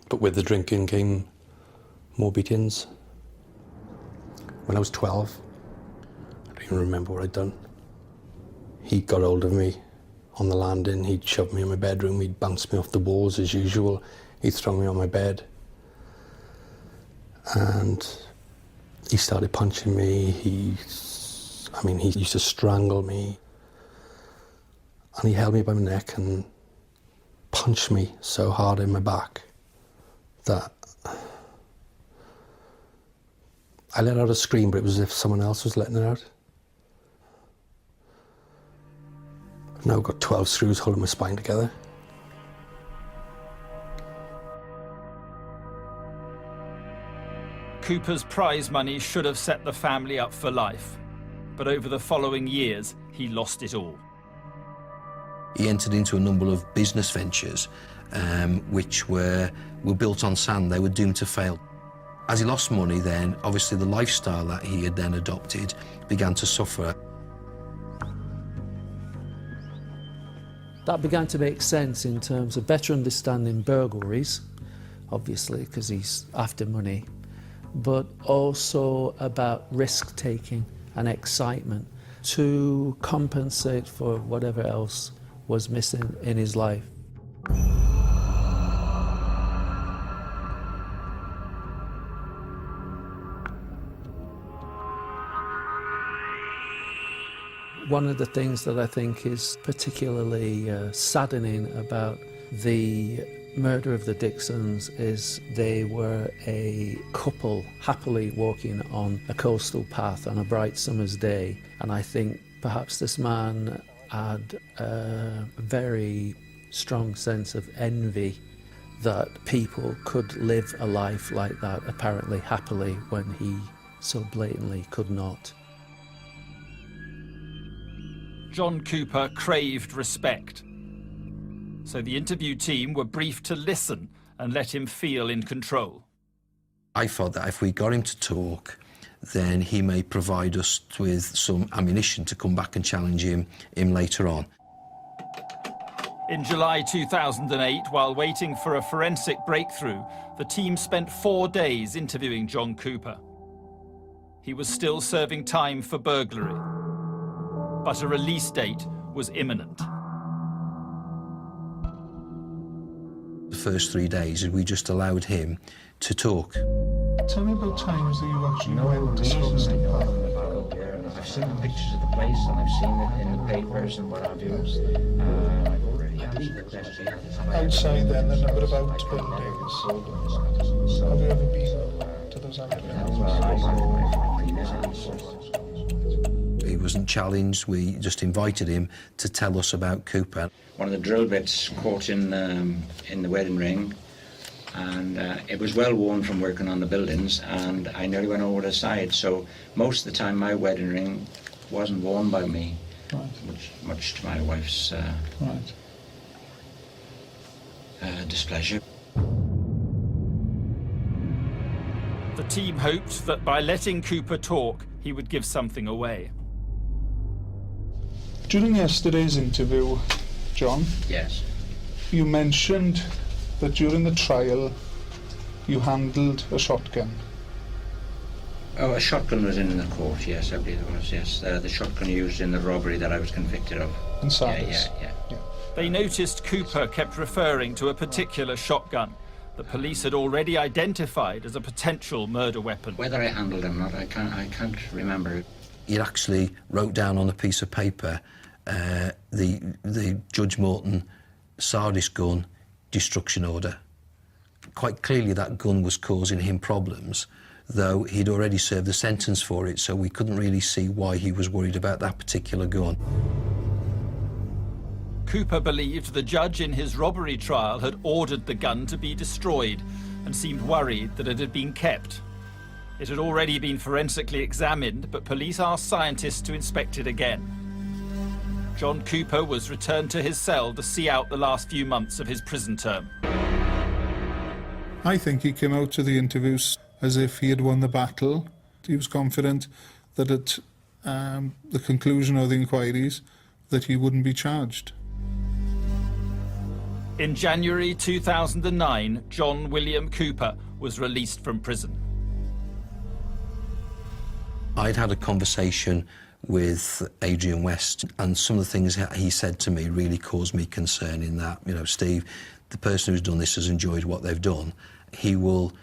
But with the drinking came more beatings. When I was 12, I don't even remember what I'd done. He got hold of me on the landing. He'd shove me in my bedroom. He'd bounce me off the walls as usual. He'd throw me on my bed. And he started punching me. He used to strangle me. And he held me by my neck and punched me so hard in my back that I let out a scream, but it was as if someone else was letting it out. I've now got 12 screws holding my spine together. Cooper's prize money should have set the family up for life, but over the following years, he lost it all. He entered into a number of business ventures which were built on sand. They were doomed to fail. As he lost money then, obviously the lifestyle that he had then adopted began to suffer. That began to make sense in terms of better understanding burglaries, obviously, because he's after money, but also about risk-taking and excitement to compensate for whatever else was missing in his life. One of the things that I think is particularly saddening about the murder of the Dixons is they were a couple happily walking on a coastal path on a bright summer's day, and I think perhaps this man had a very strong sense of envy that people could live a life like that apparently happily when he so blatantly could not. John Cooper craved respect. So the interview team were briefed to listen and let him feel in control. I thought that if we got him to talk, then he may provide us with some ammunition to come back and challenge him later on. In July 2008, while waiting for a forensic breakthrough, the team spent 4 days interviewing John Cooper. He was still serving time for burglary, but a release date was imminent. The first 3 days, we just allowed him to talk. Tell me about times that you actually went to Scotland. I've seen the pictures of the place and I've seen it in the papers and what have you. I've already answered the question. Outside then, the number of outbuildings. Have you ever been to those outbuildings? He wasn't challenged, we just invited him to tell us about Cooper. One of the drill bits caught in the wedding ring, and it was well worn from working on the buildings, and I nearly went over the side, so most of the time my wedding ring wasn't worn by me, much to my wife's displeasure. The team hoped that by letting Cooper talk, he would give something away. During yesterday's interview, John, yes, you mentioned that during the trial you handled a shotgun. Oh, a shotgun was in the court, yes, I believe it was, yes. The shotgun used in the robbery that I was convicted of. Yeah. They noticed Cooper kept referring to a particular shotgun the police had already identified as a potential murder weapon. Whether I handled it or not, I can't remember. He actually wrote down on a piece of paper the Judge Morton Sardis gun destruction order. Quite clearly that gun was causing him problems, though he'd already served a sentence for it, so we couldn't really see why he was worried about that particular gun. Cooper believed the judge in his robbery trial had ordered the gun to be destroyed and seemed worried that it had been kept. It had already been forensically examined, but police asked scientists to inspect it again. John Cooper was returned to his cell to see out the last few months of his prison term. I think he came out to the interviews as if he had won the battle. He was confident that at the conclusion of the inquiries that he wouldn't be charged. In January 2009, John William Cooper was released from prison. I'd had a conversation with Adrian West, and some of the things he said to me really caused me concern in that, you know, Steve, the person who's done this has enjoyed what they've done. He will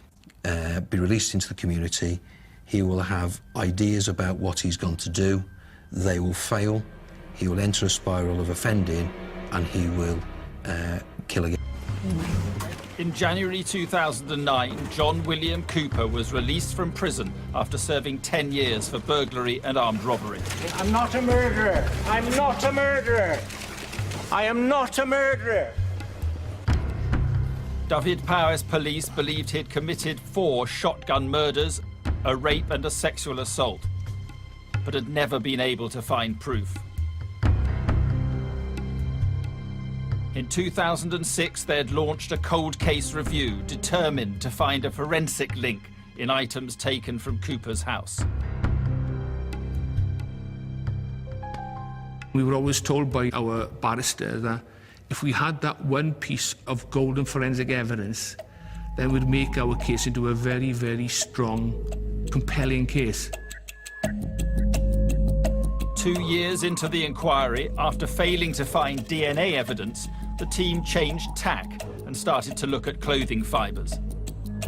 be released into the community. He will have ideas about what he's going to do. They will fail. He will enter a spiral of offending, and he will kill again. In January 2009, John William Cooper was released from prison after serving 10 years for burglary and armed robbery. I'm not a murderer. I'm not a murderer. I am not a murderer. Dyfed-Powys police believed he'd committed 4 shotgun murders, a rape and a sexual assault, but had never been able to find proof. In 2006, they had launched a cold case review determined to find a forensic link in items taken from Cooper's house. We were always told by our barrister that if we had that one piece of golden forensic evidence, then we'd make our case into a very, very strong, compelling case. 2 years into the inquiry, after failing to find DNA evidence, the team changed tack and started to look at clothing fibres.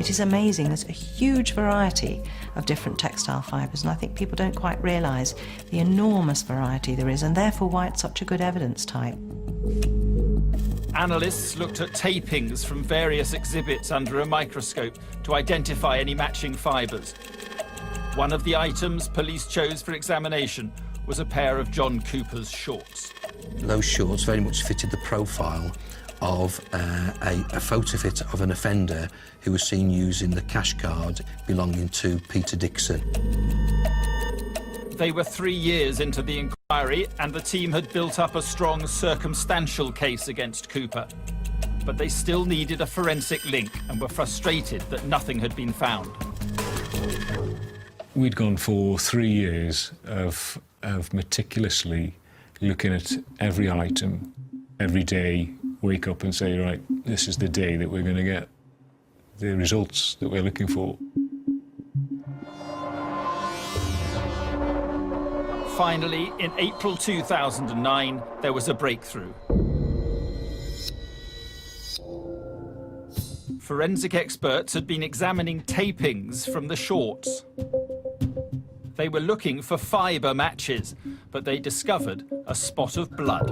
It is amazing. There's a huge variety of different textile fibres, and I think people don't quite realise the enormous variety there is, and therefore why it's such a good evidence type. Analysts looked at tapings from various exhibits under a microscope to identify any matching fibres. One of the items police chose for examination was a pair of John Cooper's shorts. Those shorts very much fitted the profile of a photo fit of an offender who was seen using the cash card belonging to Peter Dixon. They were 3 years into the inquiry, and the team had built up a strong circumstantial case against Cooper. But they still needed a forensic link and were frustrated that nothing had been found. We'd gone for 3 years of meticulously looking at every item, every day, wake up and say, right, this is the day that we're going to get the results that we're looking for. Finally, in April 2009, there was a breakthrough. Forensic experts had been examining tapings from the shorts. They were looking for fibre matches, but they discovered a spot of blood.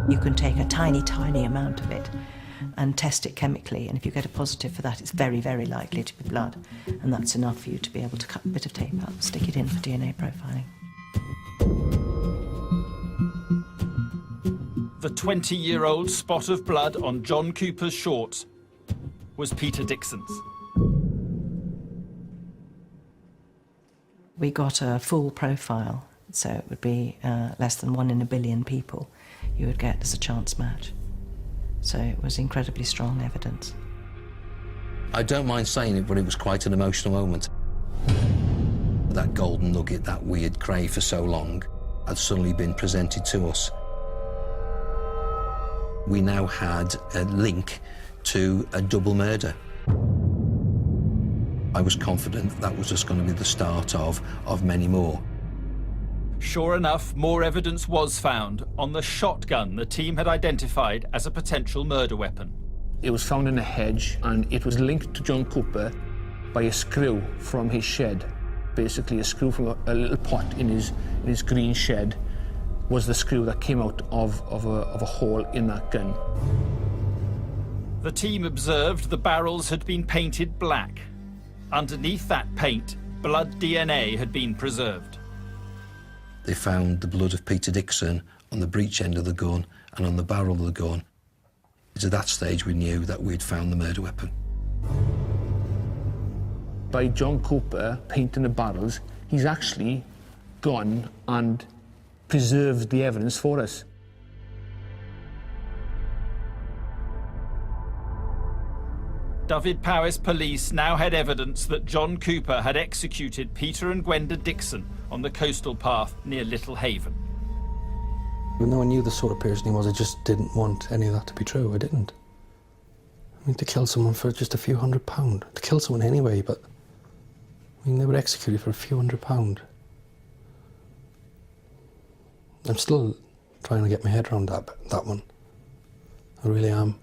You can take a tiny, tiny amount of it and test it chemically, and if you get a positive for that, it's very, very likely to be blood, and that's enough for you to be able to cut a bit of tape out and stick it in for DNA profiling. The 20-year-old spot of blood on John Cooper's shorts was Peter Dixon's. We got a full profile, so it would be less than 1 in a billion people you would get as a chance match. So it was incredibly strong evidence. I don't mind saying it, but it was quite an emotional moment. That golden nugget that we had craved for so long had suddenly been presented to us. We now had a link to a double murder. I was confident that was just going to be the start of many more. Sure enough, more evidence was found on the shotgun the team had identified as a potential murder weapon. It was found in a hedge, and it was linked to John Cooper by a screw from his shed. Basically, a screw from a little pot in his green shed was the screw that came out of a hole in that gun. The team observed the barrels had been painted black. Underneath that paint, blood DNA had been preserved. They found the blood of Peter Dixon on the breech end of the gun and on the barrel of the gun. It's at that stage we knew that we'd found the murder weapon. By John Cooper painting the barrels, he's actually gone and preserved the evidence for us. Dyfed-Powys police now had evidence that John Cooper had executed Peter and Gwenda Dixon on the coastal path near Little Haven. Even though I knew the sort of person he was, I just didn't want any of that to be true. I didn't. I mean, to kill someone for just a few £100, to kill someone anyway, but I mean, they were executed for a few £100. I'm still trying to get my head around that one. I really am.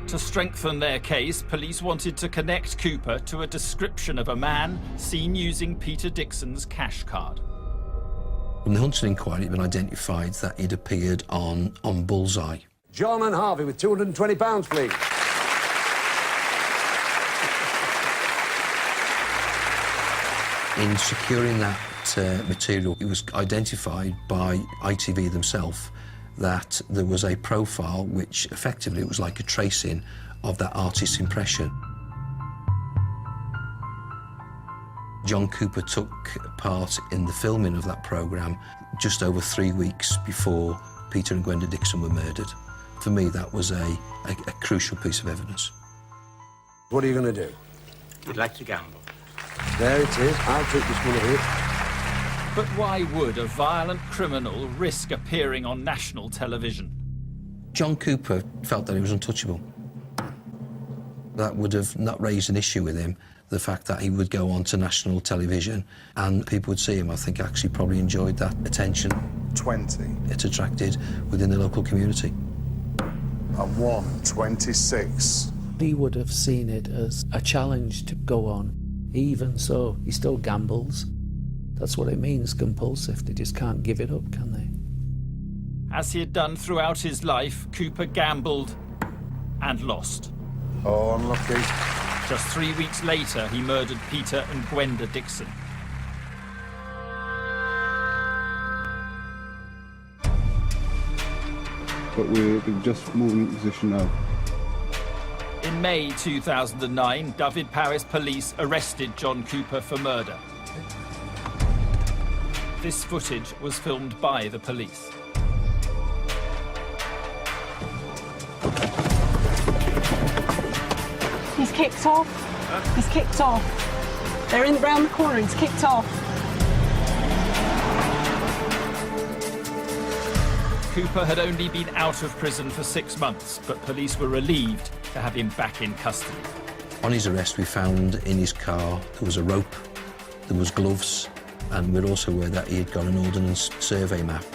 To strengthen their case, police wanted to connect Cooper to a description of a man seen using Peter Dixon's cash card. From the Huntsman inquiry, it had been identified that he'd appeared on Bullseye. John and Harvey with £220, please. In securing that material, it was identified by ITV themselves that there was a profile which effectively was like a tracing of that artist's impression. John Cooper took part in the filming of that programme just over 3 weeks before Peter and Gwenda Dixon were murdered. For me, that was a crucial piece of evidence. What are you going to do? We'd like to gamble. There it is. I'll take this one here. But why would a violent criminal risk appearing on national television? John Cooper felt that he was untouchable. That would have not raised an issue with him, the fact that he would go on to national television and people would see him. I think actually probably enjoyed that attention. 20. It attracted within the local community. And 126. He would have seen it as a challenge to go on. Even so, he still gambles. That's what it means, compulsive. They just can't give it up, can they? As he had done throughout his life, Cooper gambled and lost. Oh, unlucky. Just 3 weeks later, he murdered Peter and Gwenda Dixon. But we're just moving in position now. In May 2009, Dyfed-Powys police arrested John Cooper for murder. This footage was filmed by the police. He's kicked off. Huh? He's kicked off. They're in round the corner. He's kicked off. Cooper had only been out of prison for 6 months, but police were relieved to have him back in custody. On his arrest, we found in his car there was a rope, there was gloves, and we're also aware that he had got an ordnance survey map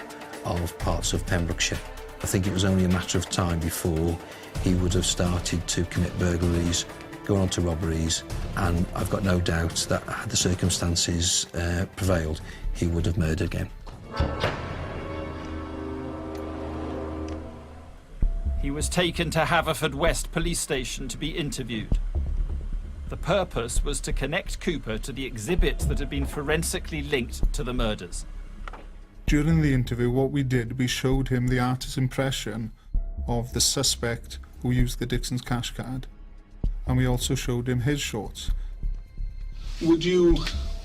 of parts of Pembrokeshire. I think it was only a matter of time before he would have started to commit burglaries, go on to robberies, and I've got no doubt that had the circumstances prevailed, he would have murdered again. He was taken to Haverfordwest police station to be interviewed. The purpose was to connect Cooper to the exhibit that had been forensically linked to the murders. During the interview, what we did, we showed him the artist's impression of the suspect who used the Dixon's cash card, and we also showed him his shorts. Would you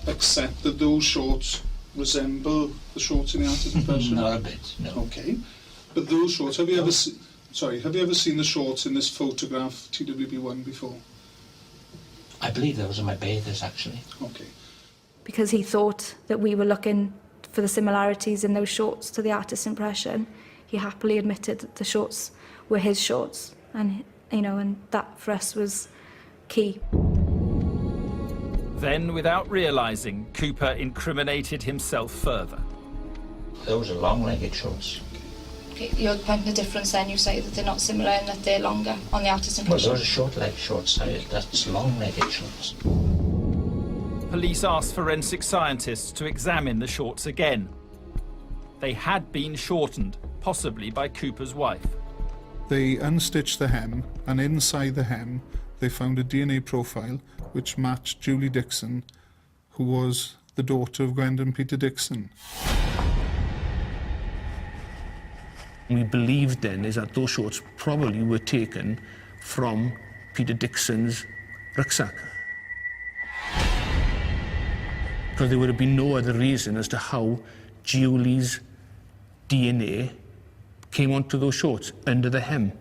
accept that those shorts resemble the shorts in the artist's impression? Not a bit, no. Okay. But those shorts, have you ever seen the shorts in this photograph, TWB1, before? I believe those are my bathers, actually. Okay. Because he thought that we were looking for the similarities in those shorts to the artist's impression, he happily admitted that the shorts were his shorts, and and that for us was key. Then, without realising, Cooper incriminated himself further. Those are long-legged shorts. You're pointing the difference then, you say that they're not similar and that they're longer on the artist's Well, impression. those are short-legged shorts. That's long-legged shorts. Police asked forensic scientists to examine the shorts again. They had been shortened, possibly by Cooper's wife. They unstitched the hem, and inside the hem they found a DNA profile which matched Julie Dixon, who was the daughter of Gwenda and Peter Dixon. We believed then is that those shorts probably were taken from Peter Dixon's rucksack. Because there would have been no other reason as to how Julie's DNA came onto those shorts under the hem.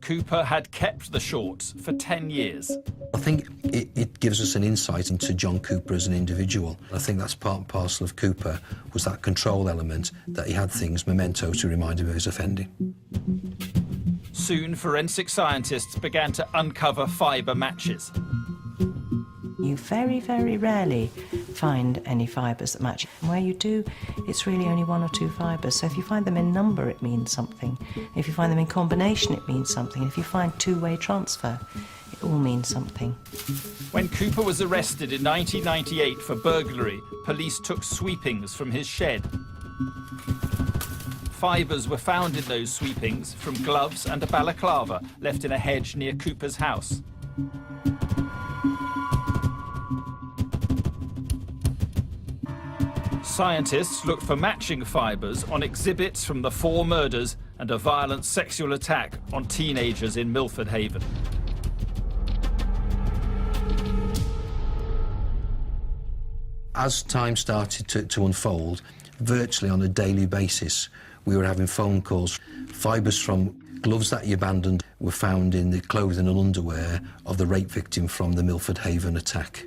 Cooper had kept the shorts for 10 years. I think it gives us an insight into John Cooper as an individual. I think that's part and parcel of Cooper, was that control element, that he had things, memento, to remind him of his offending. Soon, forensic scientists began to uncover fibre matches. You very, very rarely find any fibres that match. And where you do, it's really only 1 or 2 fibres. So if you find them in number, it means something. If you find them in combination, it means something. If you find two-way transfer, it all means something. When Cooper was arrested in 1998 for burglary, police took sweepings from his shed. Fibres were found in those sweepings from gloves and a balaclava left in a hedge near Cooper's house. Scientists looked for matching fibres on exhibits from the 4 murders and a violent sexual attack on teenagers in Milford Haven. As time started to unfold, virtually on a daily basis, we were having phone calls. Fibres from gloves that he abandoned were found in the clothing and underwear of the rape victim from the Milford Haven attack.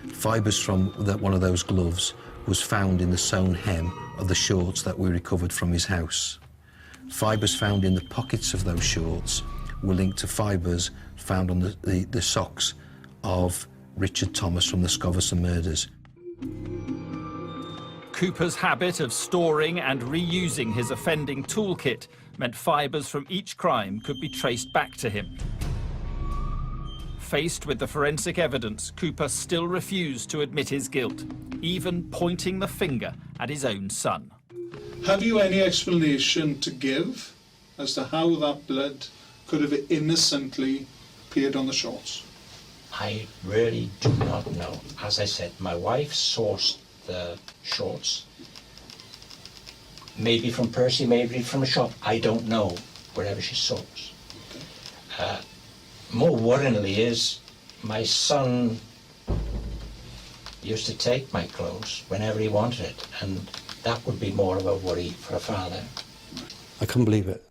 Fibres from one of those gloves was found in the sewn hem of the shorts that we recovered from his house. Fibres found in the pockets of those shorts were linked to fibres found on the socks of Richard Thomas from the Scoverson murders. Cooper's habit of storing and reusing his offending toolkit meant fibres from each crime could be traced back to him. Faced with the forensic evidence, Cooper still refused to admit his guilt, even pointing the finger at his own son. Have you any explanation to give as to how that blood could have innocently appeared on the shorts? I really do not know. As I said, my wife sourced the shorts. Maybe from Percy, maybe from a shop. I don't know, wherever she sourced. More worryingly is my son used to take my clothes whenever he wanted it, and that would be more of a worry for a father. I couldn't believe it.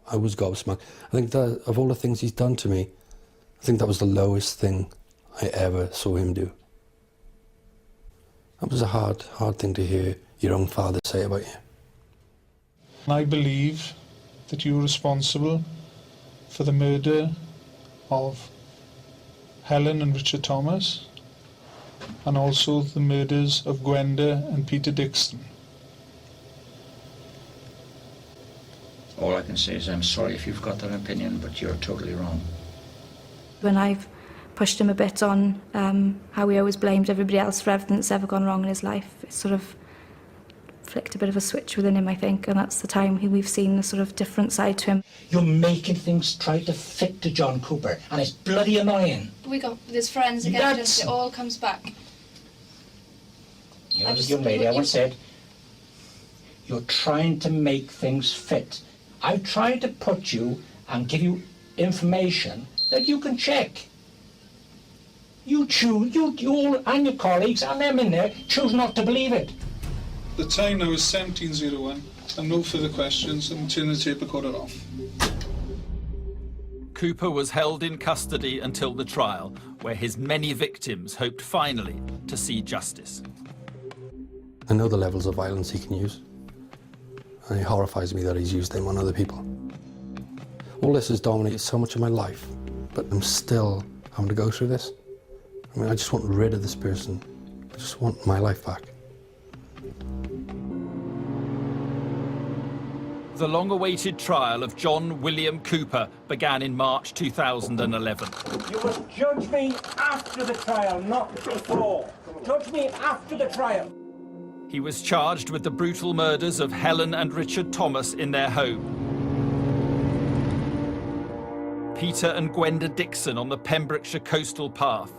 I was gobsmacked. I think that of all the things he's done to me, I think that was the lowest thing I ever saw him do. That was a hard thing to hear your own father say about you. I believe that you're responsible for the murder of Helen and Richard Thomas, and also the murders of Gwenda and Peter Dixon. All I can say is I'm sorry if you've got that opinion, but you're totally wrong. When I've pushed him a bit on how he always blamed everybody else for everything that's ever gone wrong in his life, it sort of flicked a bit of a switch within him, I think, and that's the time we've seen a sort of different side to him. You're making things try to fit to John Cooper, and it's bloody annoying. We got this forensic evidence, it all comes back. You know, as a young lady, I once said, you're trying to make things fit. I've tried to put you and give you information that you can check. You choose, you all and your colleagues and them in there choose not to believe it. The time now is 17:01, and no further questions, and turn the tape recorder off. Cooper was held in custody until the trial, where his many victims hoped finally to see justice. I know the levels of violence he can use, and it horrifies me that he's used them on other people. All this has dominated so much of my life, but I'm still having to go through this. I mean, I just want rid of this person. I just want my life back. The long-awaited trial of John William Cooper began in March 2011. You must judge me after the trial, not before. Judge me after the trial. He was charged with the brutal murders of Helen and Richard Thomas in their home, Peter and Gwenda Dixon on the Pembrokeshire coastal path,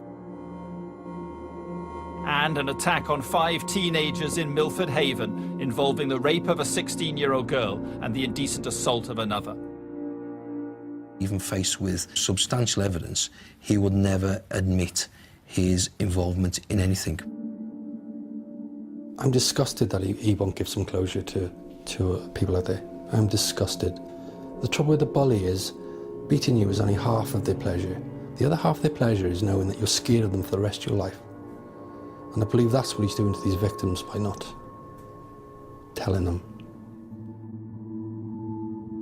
and an attack on 5 teenagers in Milford Haven involving the rape of a 16-year-old girl and the indecent assault of another. Even faced with substantial evidence, he would never admit his involvement in anything. I'm disgusted that he won't give some closure to people out there. I'm disgusted. The trouble with the bully is, beating you is only half of their pleasure. The other half of their pleasure is knowing that you're scared of them for the rest of your life. And I believe that's what he's doing to these victims by not telling them.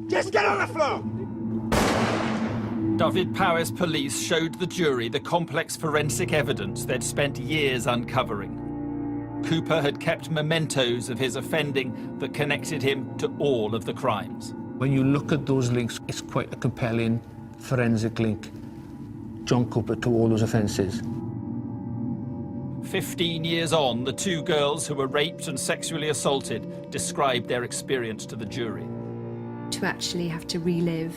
Just get on the floor! Dyfed-Powys police showed the jury the complex forensic evidence they'd spent years uncovering. Cooper had kept mementos of his offending that connected him to all of the crimes. When you look at those links, it's quite a compelling forensic link. John Cooper to all those offences. 15 years on, the 2 girls who were raped and sexually assaulted described their experience to the jury. To actually have to relive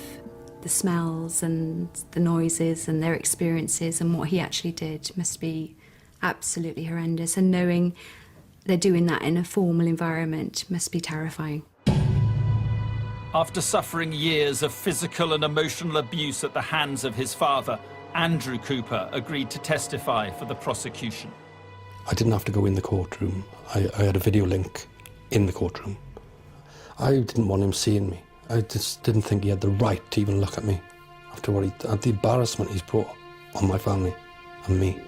the smells and the noises and their experiences and what he actually did must be absolutely horrendous, and knowing they're doing that in a formal environment must be terrifying. After suffering years of physical and emotional abuse at the hands of his father, Andrew Cooper agreed to testify for the prosecution. I didn't have to go in the courtroom. I had a video link in the courtroom. I didn't want him seeing me. I just didn't think he had the right to even look at me after what the embarrassment he's brought on my family and me.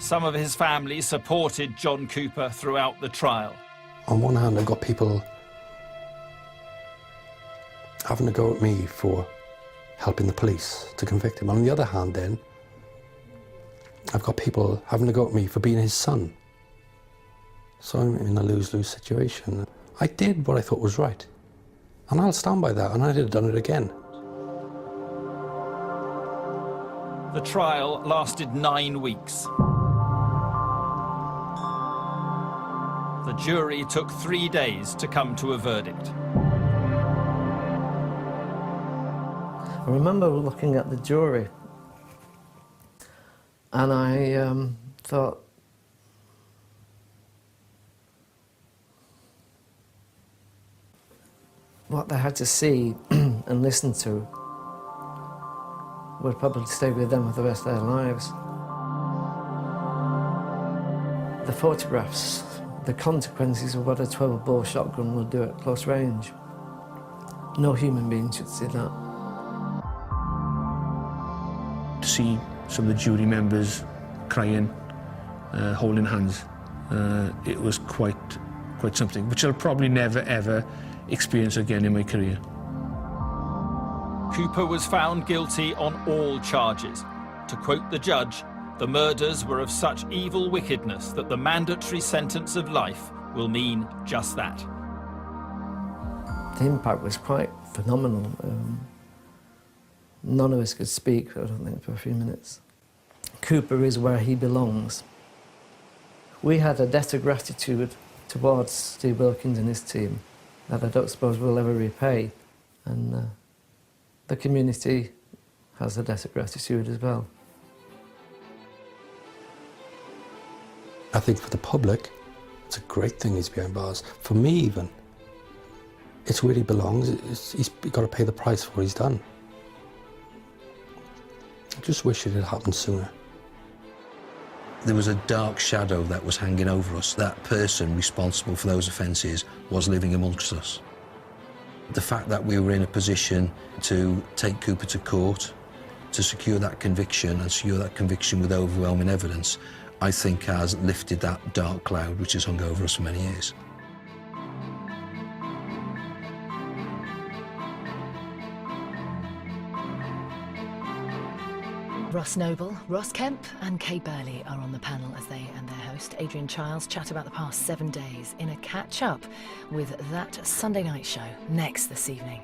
Some of his family supported John Cooper throughout the trial. On one hand, I've got people having to go at me for helping the police to convict him. On the other hand, then, I've got people having to go at me for being his son. So I'm in a lose-lose situation. I did what I thought was right, and I'll stand by that, and I'd have done it again. The trial lasted 9 weeks. The jury took 3 days to come to a verdict. I remember looking at the jury, and I thought, what they had to see and listen to would probably stay with them for the rest of their lives. The photographs, the consequences of what a 12-bore shotgun will do at close range. No human being should see that. To see some of the jury members crying, holding hands, it was quite something, which I'll probably never ever experience again in my career. Cooper was found guilty on all charges. To quote the judge, the murders were of such evil wickedness that the mandatory sentence of life will mean just that. The impact was quite phenomenal. None of us could speak, I don't think, for a few minutes. Cooper is where he belongs. We had a debt of gratitude towards Steve Wilkins and his team that I don't suppose we'll ever repay. And the community has a debt of gratitude as well. I think for the public, it's a great thing he's behind bars. For me, even, it's where he belongs. He's got to pay the price for what he's done. I just wish it had happened sooner. There was a dark shadow that was hanging over us. That person responsible for those offences was living amongst us. The fact that we were in a position to take Cooper to court, to secure that conviction and secure that conviction with overwhelming evidence, I think has lifted that dark cloud which has hung over us for many years. Ross Noble, Ross Kemp and Kay Burley are on the panel as they and their host, Adrian Childs, chat about the past 7 days in a catch-up with That Sunday Night Show next this evening.